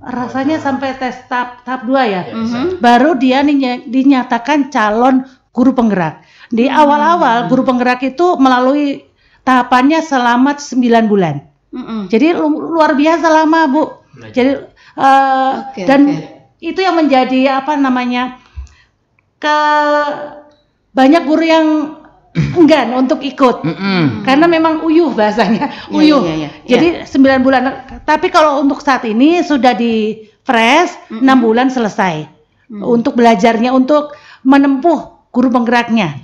rasanya sampai tes tahap 2 ya, baru dia dinyatakan calon guru penggerak. Di awal-awal guru penggerak itu melalui tahapannya selama 9 bulan. Jadi luar biasa lama Bu. Jadi itu yang menjadi banyak guru yang enggan untuk ikut karena memang uyuh bahasanya, Jadi 9 bulan. Tapi kalau untuk saat ini sudah di fresh 6 bulan selesai untuk belajarnya, untuk menempuh guru penggeraknya.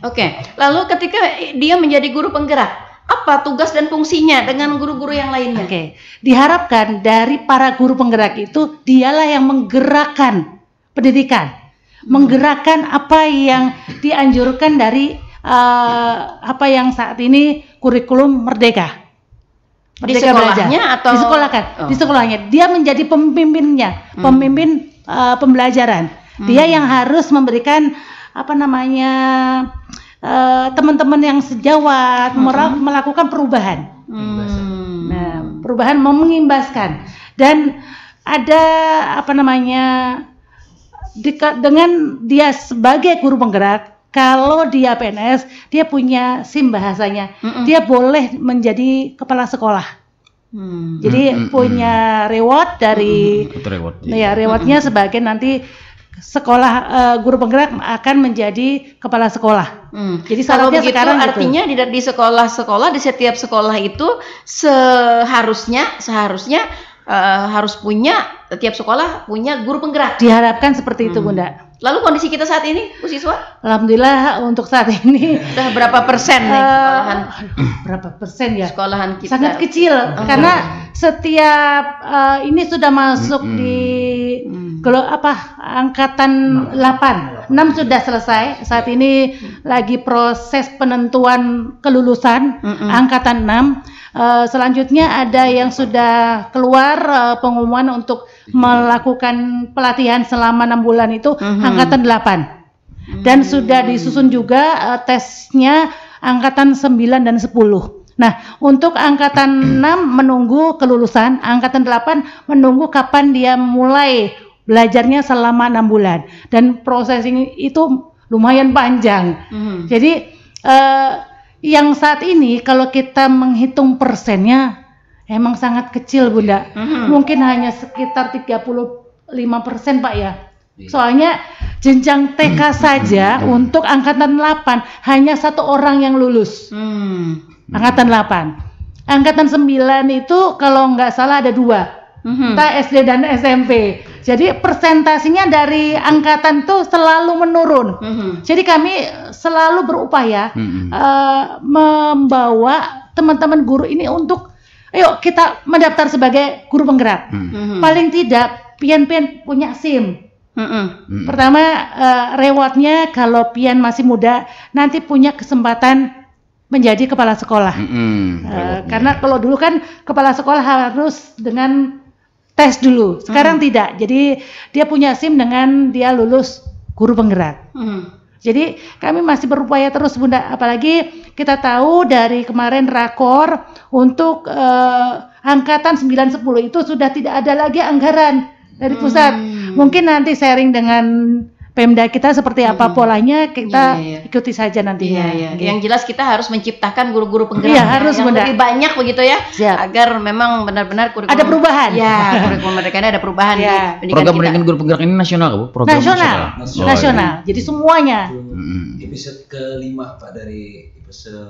Lalu ketika dia menjadi guru penggerak, apa tugas dan fungsinya dengan guru-guru yang lainnya? Diharapkan dari para guru penggerak itu dialah yang menggerakkan pendidikan, menggerakkan apa yang dianjurkan dari apa yang saat ini kurikulum Merdeka di sekolahnya atau di sekolahnya dia menjadi pemimpinnya, pemimpin pembelajaran. Dia yang harus memberikan teman-teman yang sejawat melakukan perubahan. Nah, perubahan mengimbaskan, dan ada dengan dia sebagai guru penggerak. Kalau dia PNS, dia punya SIM bahasanya, dia boleh menjadi kepala sekolah. Jadi punya reward dari rewardnya sebagai nanti sekolah guru penggerak akan menjadi kepala sekolah. Jadi kalau begitu sekarang artinya di sekolah-sekolah, di setiap sekolah itu seharusnya harus punya, setiap sekolah punya guru penggerak. Diharapkan seperti itu Bunda. Lalu kondisi kita saat ini, Bu siswa? Alhamdulillah untuk saat ini sudah berapa persen nih sekolahan? Berapa persen ya? Sekolahan kita sangat kecil karena setiap ini sudah masuk di angkatan 8, 6 sudah selesai. Saat ini lagi proses penentuan kelulusan angkatan 6. Selanjutnya ada yang sudah keluar pengumuman untuk melakukan pelatihan selama 6 bulan itu angkatan 8. Dan sudah disusun juga tesnya angkatan 9 dan 10. Nah, untuk angkatan 6 menunggu kelulusan, angkatan 8 menunggu kapan dia mulai belajarnya selama 6 bulan. Dan proses ini itu lumayan panjang. Jadi yang saat ini kalau kita menghitung persennya emang sangat kecil Bunda. Mungkin hanya sekitar 35% Pak ya. Soalnya jenjang TK saja untuk angkatan 8 hanya 1 orang yang lulus. Angkatan 8. Angkatan 9 itu kalau nggak salah ada 2. Entah SD dan SMP. Jadi persentasinya dari angkatan tuh selalu menurun. Jadi kami selalu berupaya membawa teman-teman guru ini untuk ayo kita mendaftar sebagai guru penggerak. Paling tidak pian-pian punya SIM. Pertama rewardnya kalau pian masih muda nanti punya kesempatan menjadi kepala sekolah. Karena kalau dulu kan kepala sekolah harus dengan tes dulu. Sekarang tidak. Jadi dia punya SIM dengan dia lulus guru penggerak. Jadi kami masih berupaya terus Bunda. Apalagi kita tahu dari kemarin rakor untuk angkatan 9-10 itu sudah tidak ada lagi anggaran dari pusat. Mungkin nanti sharing dengan Pemda kita seperti apa polanya, kita ikuti saja nantinya. Yang jelas kita harus menciptakan guru-guru penggerak harus yang lebih banyak begitu ya. Agar memang benar-benar kurikulum ada perubahan. Kurikulum mereka ini ada perubahan di pendidikan program pendidikan guru penggerak ini nasional, Bu? Program nasional. Jadi semuanya. Episode ke-5 Pak dari episode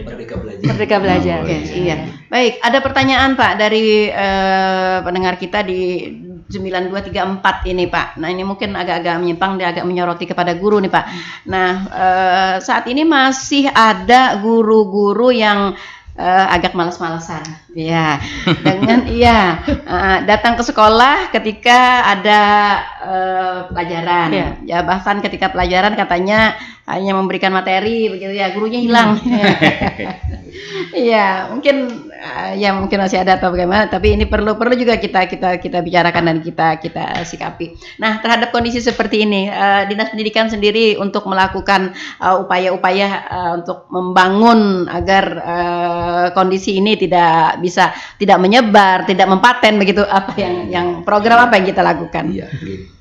Merdeka Belajar. Merdeka Belajar. Baik, ada pertanyaan Pak dari pendengar kita di 9234 ini Pak. Nah ini mungkin agak-agak menyimpang, dia agak menyoroti kepada guru nih Pak. Nah saat ini masih ada guru-guru yang agak malas-malasan, dengan datang ke sekolah ketika ada pelajaran, bahkan ketika pelajaran katanya hanya memberikan materi begitu ya, gurunya hilang. Mungkin masih ada atau bagaimana, tapi ini perlu juga kita bicarakan dan kita sikapi. Nah, terhadap kondisi seperti ini, Dinas Pendidikan sendiri untuk melakukan upaya-upaya untuk membangun agar kondisi ini tidak menyebar, tidak mempaten begitu, apa yang program apa yang kita lakukan? Iya,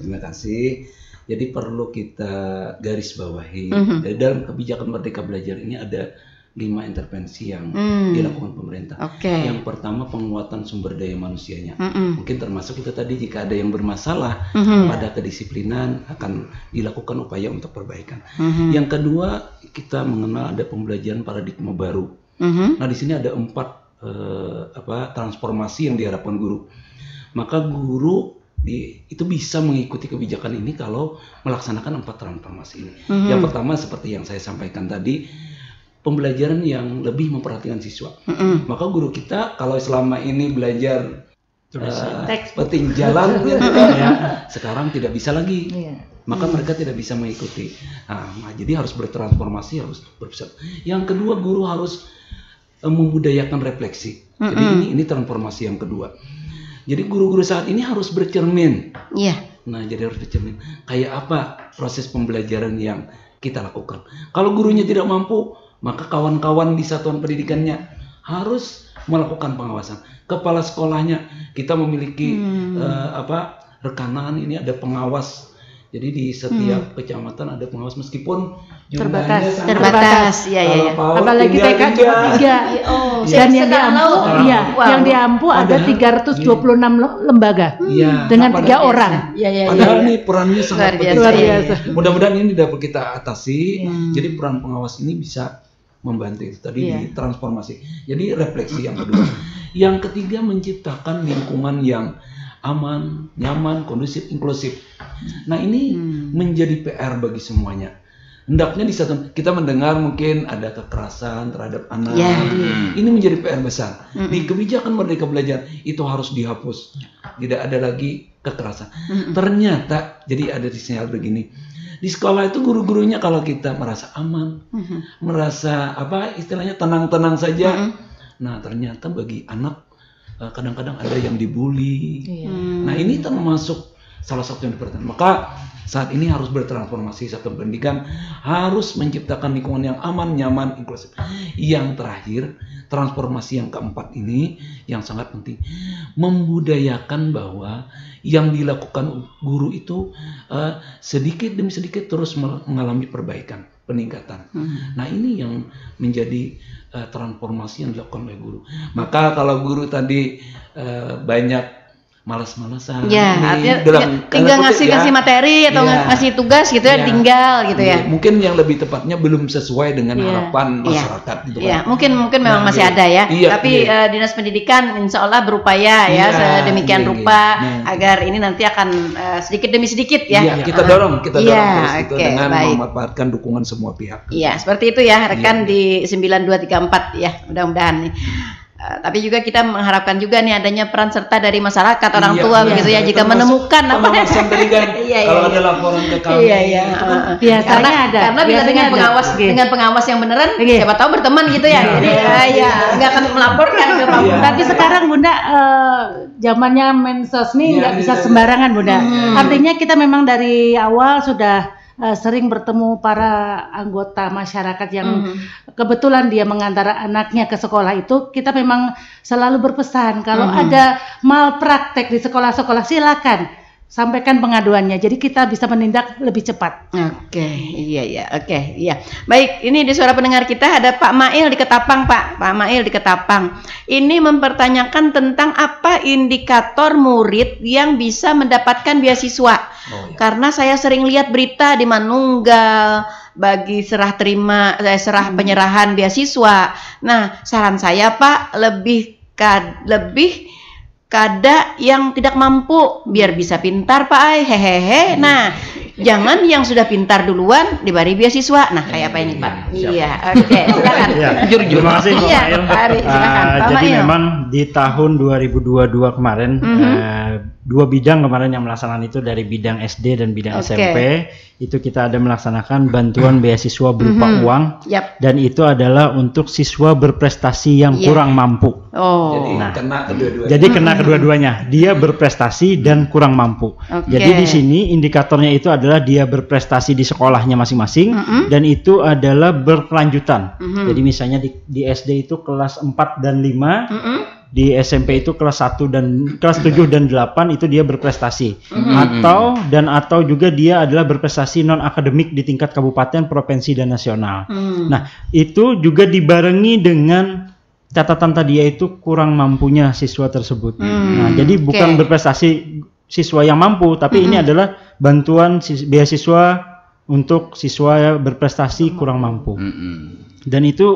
terima kasih. Jadi perlu kita garis bawahi, dalam kebijakan Merdeka Belajar ini ada 5 intervensi yang dilakukan pemerintah. Yang pertama, penguatan sumber daya manusianya. Mungkin termasuk itu tadi, jika ada yang bermasalah pada kedisiplinan akan dilakukan upaya untuk perbaikan. Yang kedua, kita mengenal ada pembelajaran paradigma baru. Nah, di sini ada 4 transformasi yang diharapkan guru. Maka guru itu bisa mengikuti kebijakan ini kalau melaksanakan 4 transformasi ini. Yang pertama seperti yang saya sampaikan tadi, pembelajaran yang lebih memperhatikan siswa. Maka guru kita kalau selama ini belajar petinjalan sekarang tidak bisa lagi. Maka mereka tidak bisa mengikuti. Nah, jadi harus bertransformasi, harus berpusat. Yang kedua, guru harus membudayakan refleksi. Jadi ini transformasi yang kedua. Jadi guru-guru saat ini harus bercermin. Nah, jadi harus bercermin. Kayak apa proses pembelajaran yang kita lakukan. Kalau gurunya tidak mampu, maka kawan-kawan di satuan pendidikannya harus melakukan pengawasan. Kepala sekolahnya, kita memiliki rekanan, ini ada pengawas. Jadi di setiap kecamatan ada pengawas, meskipun jumlahnya terbatas. Apalagi TK cuma 3. Dan yang diampu ada 326 lembaga dengan 3 orang. Padahal ini perannya sangat luar biasa. Mudah-mudahan ini dapat kita atasi. Jadi peran pengawas ini bisa membantu itu tadi di transformasi. Jadi refleksi yang kedua. Yang ketiga, menciptakan lingkungan yang aman, nyaman, kondusif, inklusif. Nah, ini menjadi PR bagi semuanya. Hendaknya di satu, kita mendengar mungkin ada kekerasan terhadap anak. Ini menjadi PR besar. Di kebijakan Merdeka Belajar itu harus dihapus. Tidak ada lagi kekerasan. Ternyata jadi ada di sinyal begini. Di sekolah itu guru-gurunya kalau kita merasa aman, merasa istilahnya tenang-tenang saja. Nah, ternyata bagi anak kadang-kadang ada yang dibully. Nah, ini termasuk salah satu yang diperhatikan. Maka saat ini harus bertransformasi, satuan pendidikan harus menciptakan lingkungan yang aman, nyaman, inklusif. Yang terakhir, transformasi yang keempat ini yang sangat penting, membudayakan bahwa yang dilakukan guru itu sedikit demi sedikit terus mengalami perbaikan, peningkatan. Nah, ini yang menjadi transformasi yang dilakukan oleh guru. Maka kalau guru tadi banyak malas-malasan, artinya tinggal ngasih materi atau ngasih tugas gitu tinggal gitu ya. Mungkin yang lebih tepatnya belum sesuai dengan harapan masyarakat gitu kan. Mungkin memang masih ada ya. Tapi Dinas Pendidikan insya Allah berupaya sedemikian rupa agar ini nanti akan sedikit demi sedikit kita dorong terus itu dengan memanfaatkan dukungan semua pihak. Seperti itu ya rekan di 9234 ya, mudah-mudahan nih. Tapi juga kita mengharapkan juga nih adanya peran serta dari masyarakat, orang tua begitu ya, jika menemukan pengawasan tadi kan kalau ada laporan ke kami biasanya ada, karena bila dengan pengawas yang beneran siapa tahu berteman gitu ya, jadi nggak akan melaporkan ke Pak. Tapi sekarang Bunda zamannya medsos nih nggak bisa sembarangan Bunda. Artinya kita memang dari awal sudah sering bertemu para anggota masyarakat yang kebetulan dia mengantar anaknya ke sekolah itu, kita memang selalu berpesan kalau ada malpraktek di sekolah-sekolah silakan sampaikan pengaduannya. Jadi kita bisa menindak lebih cepat. Oke, iya. Baik, ini di suara pendengar kita ada Pak Mail di Ketapang, Pak. Pak Mail di Ketapang. Ini mempertanyakan tentang apa indikator murid yang bisa mendapatkan beasiswa. Karena saya sering lihat berita di Manunggal bagi serah penyerahan beasiswa. Nah, saran saya Pak lebih kada yang tidak mampu biar bisa pintar Pak Ai, hehehe. Nah, jangan yang sudah pintar duluan diberi beasiswa. Nah, kayak apa ini Pak? Iya, oke, silakan. Jujur. Terima kasih Pak Mail. Pak Ari, silakan. Pak Jadi Mail. memang di tahun 2022 kemarin dua bidang kemarin yang melaksanakan itu, dari bidang SD dan bidang SMP, itu kita ada melaksanakan bantuan beasiswa berupa uang, dan itu adalah untuk siswa berprestasi yang kurang mampu. Jadi kena kedua-duanya, dia berprestasi dan kurang mampu. Jadi di sini indikatornya itu adalah dia berprestasi di sekolahnya masing-masing, dan itu adalah berkelanjutan. Jadi misalnya di SD itu kelas 4 dan 5, di SMP itu kelas 1 dan kelas 7 dan 8 itu dia berprestasi. Atau juga dia adalah berprestasi non akademik di tingkat kabupaten, provinsi dan nasional. Nah, itu juga dibarengi dengan catatan tadi, yaitu kurang mampunya siswa tersebut. Nah, jadi bukan berprestasi siswa yang mampu, tapi ini adalah bantuan beasiswa untuk siswa berprestasi kurang mampu. Dan itu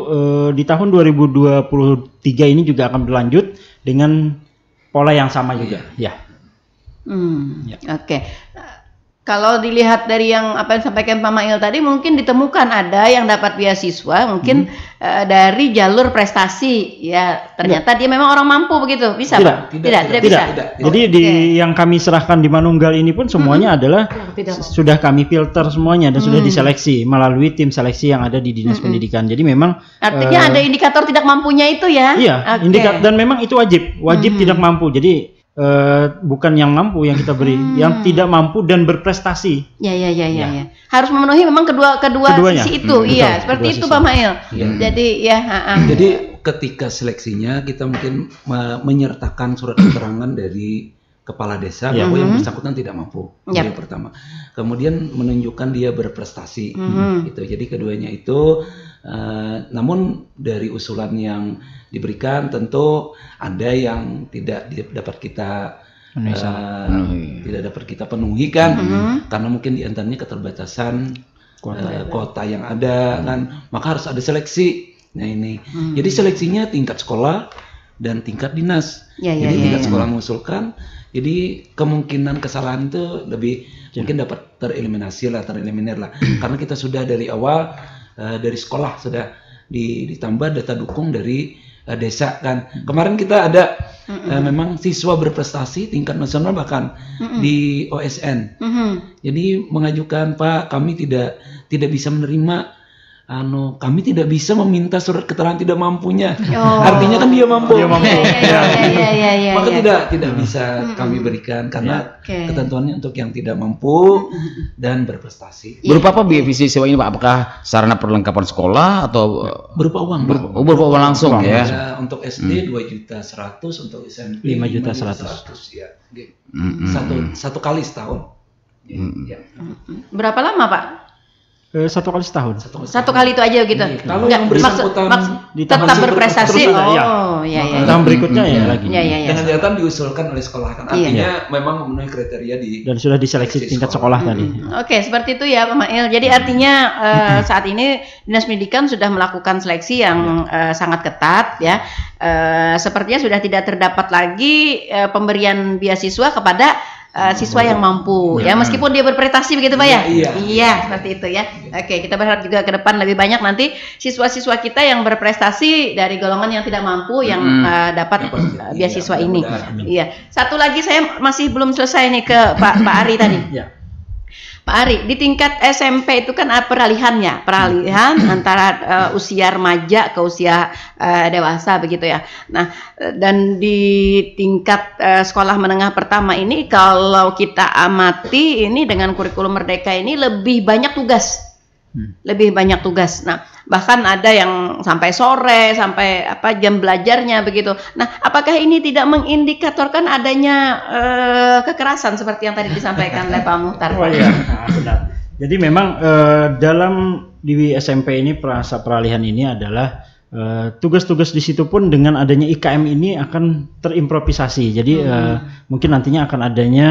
di tahun 2023 ini juga akan berlanjut dengan pola yang sama juga. Oke. Kalau dilihat dari yang apa yang disampaikan Pak Mail tadi, mungkin ditemukan ada yang dapat beasiswa mungkin dari jalur prestasi, ya ternyata dia memang orang mampu begitu, bisa Pak? Tidak bisa. Jadi yang kami serahkan di Manunggal ini pun semuanya adalah sudah kami filter semuanya dan sudah diseleksi melalui tim seleksi yang ada di Dinas Pendidikan. Jadi memang artinya ada indikator tidak mampunya itu ya? Iya, indikator, dan memang itu wajib tidak mampu. Jadi bukan yang mampu yang kita beri, yang tidak mampu dan berprestasi. Ya. Harus memenuhi memang keduanya. Sisi itu. Iya, seperti itu Pak Mail. Jadi Jadi ketika seleksinya kita mungkin menyertakan surat keterangan dari kepala desa bahwa yang bersangkutan tidak mampu. Yang pertama. Kemudian menunjukkan dia berprestasi. Gitu. Jadi keduanya itu namun dari usulan yang diberikan tentu ada yang tidak dapat kita tidak dapat kita penuhi kan, karena mungkin diantaranya keterbatasan kuota yang ada kan, maka harus ada seleksi. Nah ini, jadi seleksinya tingkat sekolah dan tingkat dinas. Jadi tingkat sekolah mengusulkan, jadi kemungkinan kesalahan itu lebih mungkin dapat tereliminir lah, karena kita sudah dari awal dari sekolah sudah ditambah data dukung dari desa kan. Kemarin kita ada memang siswa berprestasi tingkat nasional bahkan di OSN. Jadi mengajukan, Pak, kami tidak bisa menerima, kami tidak bisa meminta surat keterangan tidak mampunya. Artinya kan dia mampu. Maka tidak bisa kami berikan karena ketentuannya untuk yang tidak mampu dan berprestasi. Berupa apa beasiswa ini Pak? Apakah sarana perlengkapan sekolah atau berupa uang? Berupa uang langsung ya. Untuk SD 2.100.000, untuk SMP 5.100.000 ya. Satu kali setahun. Berapa lama Pak? 1 kali setahun. Satu kali itu aja gitu. Kalau yang bersangkutan tetap berprestasi. Tahun berikutnya ya lagi. Dengan catatan diusulkan oleh sekolah kan. Artinya memang memenuhi kriteria dan sudah diseleksi tingkat sekolah tadi. Oke, seperti itu ya Pak Mail. Jadi artinya saat ini Dinas Pendidikan sudah melakukan seleksi yang sangat ketat ya. Sepertinya sudah tidak terdapat lagi pemberian beasiswa kepada siswa yang mampu ya, meskipun dia berprestasi begitu Pak ya. Iya, seperti itu ya. Oke, kita berharap juga ke depan lebih banyak nanti siswa-siswa kita yang berprestasi dari golongan yang tidak mampu yang dapat beasiswa ini. Iya. Satu lagi saya masih belum selesai nih ke Pak Ari tadi. Pak Ari, di tingkat SMP itu kan peralihan antara usia remaja ke usia dewasa begitu ya. Nah, dan di tingkat sekolah menengah pertama ini kalau kita amati ini dengan kurikulum Merdeka ini lebih banyak tugas. lebih banyak tugas. Nah, bahkan ada yang sampai sore, sampai jam belajarnya begitu. Nah, apakah ini tidak mengindikatorkan adanya kekerasan seperti yang tadi disampaikan oleh Pak Muhtar? Oh iya, benar. Jadi memang dalam di SMP ini praasa peralihan ini adalah tugas-tugas di situ pun dengan adanya IKM ini akan terimprovisasi. Jadi mungkin nantinya akan adanya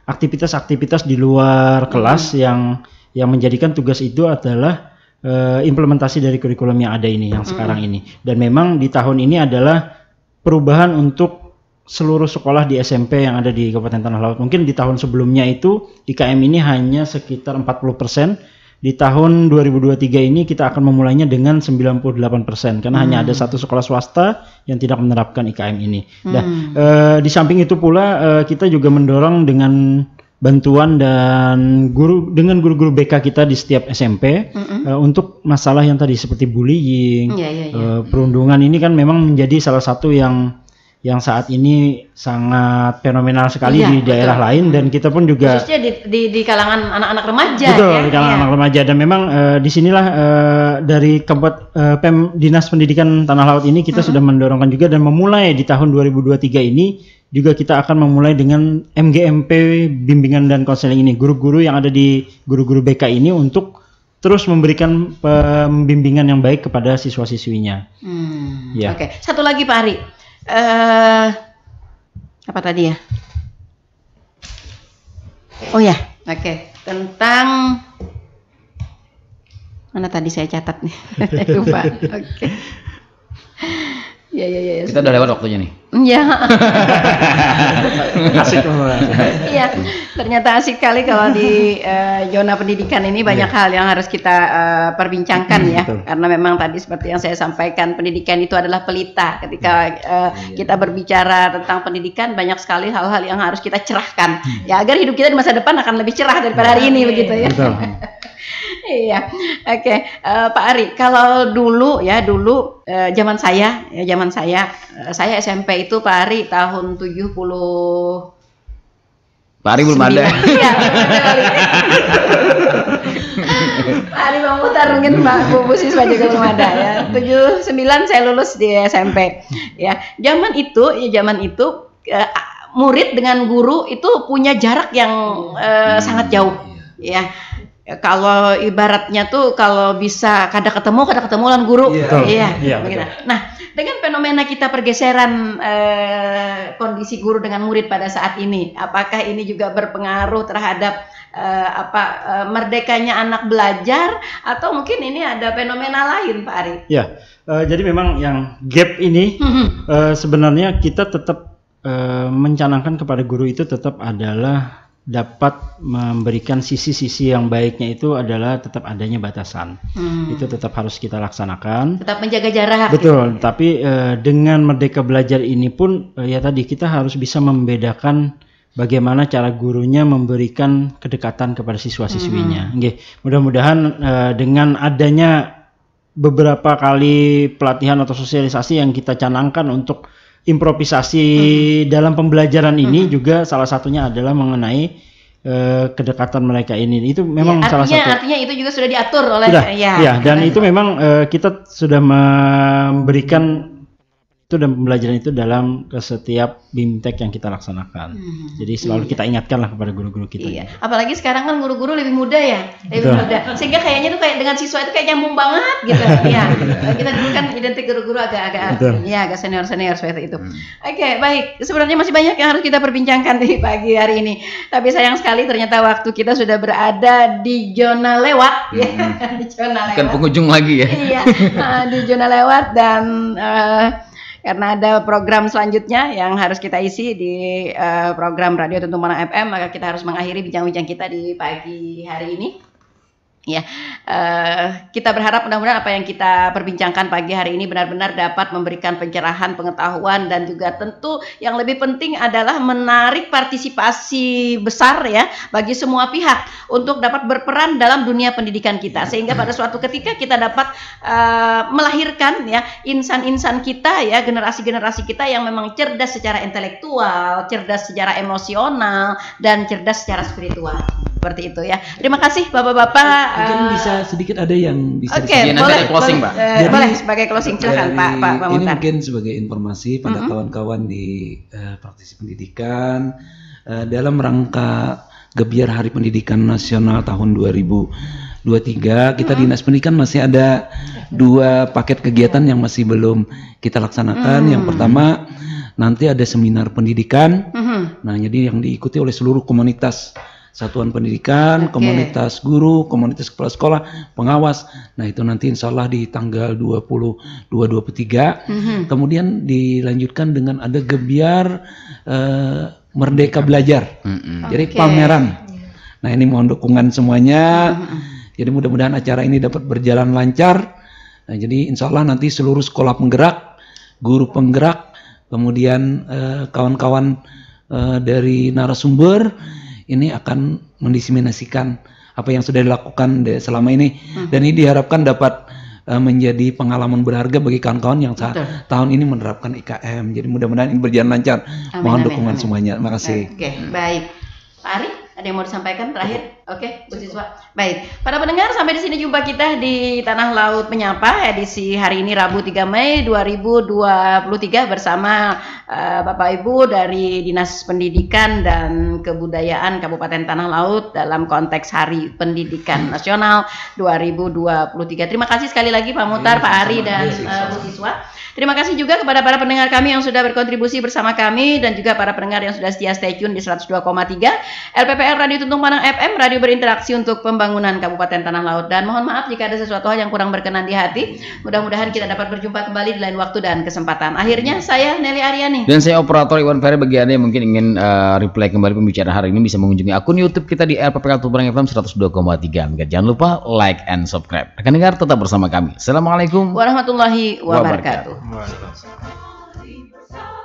aktivitas-aktivitas di luar kelas yang menjadikan tugas itu adalah implementasi dari kurikulum yang ada ini, yang sekarang ini. Dan memang di tahun ini adalah perubahan untuk seluruh sekolah di SMP yang ada di Kabupaten Tanah Laut. Mungkin di tahun sebelumnya itu IKM ini hanya sekitar 40%. Di tahun 2023 ini kita akan memulainya dengan 98% karena hanya ada satu sekolah swasta yang tidak menerapkan IKM ini. Dan di samping itu pula kita juga mendorong dengan bantuan dan guru-guru BK kita di setiap SMP untuk masalah yang tadi seperti bullying, perundungan ini kan memang menjadi salah satu yang saat ini sangat fenomenal sekali di daerah lain, dan kita pun juga khususnya di kalangan anak-anak remaja. Betul, di kalangan anak remaja, dan memang disinilah dari Dinas Pendidikan Tanah Laut ini kita sudah mendorongkan juga dan memulai di tahun 2023 ini juga kita akan memulai dengan MGMP bimbingan dan konseling ini, guru-guru yang ada di guru-guru BK ini untuk terus memberikan pembimbingan yang baik kepada siswa-siswinya. Oke. Satu lagi Pak Ari. Apa tadi ya? Oh ya, oke. Tentang mana tadi saya catat nih, lupa. Oke. Ya. Kita udah lewat waktunya nih. Iya. Asik. Iya, ternyata asik kali kalau di zona pendidikan ini banyak hal yang harus kita perbincangkan ya. Betul. Karena memang tadi seperti yang saya sampaikan, pendidikan itu adalah pelita. Ketika kita berbicara tentang pendidikan, banyak sekali hal-hal yang harus kita cerahkan. Ya, agar hidup kita di masa depan akan lebih cerah daripada hari ini begitu ya. Betul. Iya, oke. Pak Ari, kalau dulu zaman saya SMP itu Pak Ari tahun 70. Pak Ari belum ada. Iya, Pak Ari Pak Muhtar mungkin Pak Bu siswa juga belum ada ya. 79 saya lulus di SMP. Ya, zaman itu murid dengan guru itu punya jarak yang sangat jauh. Ya. Kalau ibaratnya tuh kalau bisa kada ketemu lawan guru. Iya. Nah, dengan fenomena kita pergeseran kondisi guru dengan murid pada saat ini, apakah ini juga berpengaruh terhadap merdekanya anak belajar, atau mungkin ini ada fenomena lain, Pak Ari? Ya, jadi memang yang gap ini sebenarnya kita tetap mencanangkan kepada guru itu tetap adalah dapat memberikan sisi-sisi yang baiknya, itu adalah tetap adanya batasan. Itu tetap harus kita laksanakan. Tetap menjaga jarak. Betul, tapi dengan Merdeka Belajar ini pun ya tadi kita harus bisa membedakan bagaimana cara gurunya memberikan kedekatan kepada siswa-siswinya. Mudah-mudahan dengan adanya beberapa kali pelatihan atau sosialisasi yang kita canangkan untuk improvisasi dalam pembelajaran ini juga salah satunya adalah mengenai kedekatan mereka ini. Itu memang salah satu. Artinya itu juga sudah diatur oleh dan itu memang kita sudah memberikan itu dan pembelajaran itu dalam setiap BIMTEK yang kita laksanakan. Jadi selalu kita ingatkanlah kepada guru-guru kita. Iya. Apalagi sekarang kan guru-guru lebih muda ya, muda. Sehingga kayaknya tuh kayak dengan siswa itu kayak nyambung banget gitu. Iya. Kita dulu kan identik guru-guru agak senior seperti itu. Oke, baik. Sebenarnya masih banyak yang harus kita perbincangkan di pagi hari ini. Tapi sayang sekali ternyata waktu kita sudah berada di zona lewat. Di zona lewat. Kan penghujung lagi ya. Iya. Di zona lewat, dan karena ada program selanjutnya yang harus kita isi di program Radio Tuntung Panang FM, maka kita harus mengakhiri bincang-bincang kita di pagi hari ini. Ya, kita berharap mudah-mudahan apa yang kita perbincangkan pagi hari ini benar-benar dapat memberikan pencerahan, pengetahuan, dan juga tentu yang lebih penting adalah menarik partisipasi besar ya bagi semua pihak untuk dapat berperan dalam dunia pendidikan kita, sehingga pada suatu ketika kita dapat melahirkan ya insan-insan kita ya, generasi-generasi kita yang memang cerdas secara intelektual, cerdas secara emosional, dan cerdas secara spiritual. seperti itu ya. Terima kasih Bapak-bapak. Mungkin bisa sedikit ada yang bisa Oke, boleh closing, Pak. Boleh sebagai closing, silakan Pak Muhtar. Ini mungkin sebagai informasi pada kawan-kawan di praktisi pendidikan dalam rangka Gebiar Hari Pendidikan Nasional tahun 2023, kita Dinas Pendidikan masih ada 2 paket kegiatan yang masih belum kita laksanakan. Yang pertama nanti ada seminar pendidikan. Nah, jadi yang diikuti oleh seluruh komunitas satuan pendidikan, komunitas guru, komunitas kepala sekolah, pengawas. Nah, itu nanti insya Allah di tanggal 22-23. Kemudian dilanjutkan dengan ada Gebiar Merdeka Belajar. Jadi pameran. Nah, ini mohon dukungan semuanya. Jadi mudah-mudahan acara ini dapat berjalan lancar. Nah, jadi insya Allah nanti seluruh sekolah penggerak, guru penggerak, kemudian kawan-kawan dari narasumber ini akan mendiseminasikan apa yang sudah dilakukan selama ini, dan ini diharapkan dapat menjadi pengalaman berharga bagi kawan-kawan yang tahun ini menerapkan IKM. Jadi mudah-mudahan ini berjalan lancar. Mohon dukungan semuanya. Terima kasih. Oke, baik. Pak Ari, ada yang mau disampaikan terakhir? Oke, Bu Siswa. Baik, para pendengar, sampai di sini jumpa kita di Tanah Laut Menyapa edisi hari ini Rabu 3 Mei 2023 bersama Bapak Ibu dari Dinas Pendidikan dan Kebudayaan Kabupaten Tanah Laut dalam konteks Hari Pendidikan Nasional 2023. Terima kasih sekali lagi Pak Muhtar, Pak Ari, dan Bu Siswa. Terima kasih juga kepada para pendengar kami yang sudah berkontribusi bersama kami dan juga para pendengar yang sudah setia stay tune di 102,3 LPPR Radio Tuntung Panang FM, radio berinteraksi untuk pembangunan Kabupaten Tanah Laut. Dan mohon maaf jika ada sesuatu hal yang kurang berkenan di hati. Mudah-mudahan kita dapat berjumpa kembali di lain waktu dan kesempatan. Akhirnya saya Nelly Aryani dan saya operator Iwan Ferry. Bagi Anda yang mungkin ingin replay kembali pembicaraan hari ini bisa mengunjungi akun YouTube kita di LPPR Tuntung Panang FM 102,3. Jangan lupa like and subscribe. Rekan dengar tetap bersama kami. Assalamualaikum warahmatullahi wabarakatuh. Waalaikumsalam.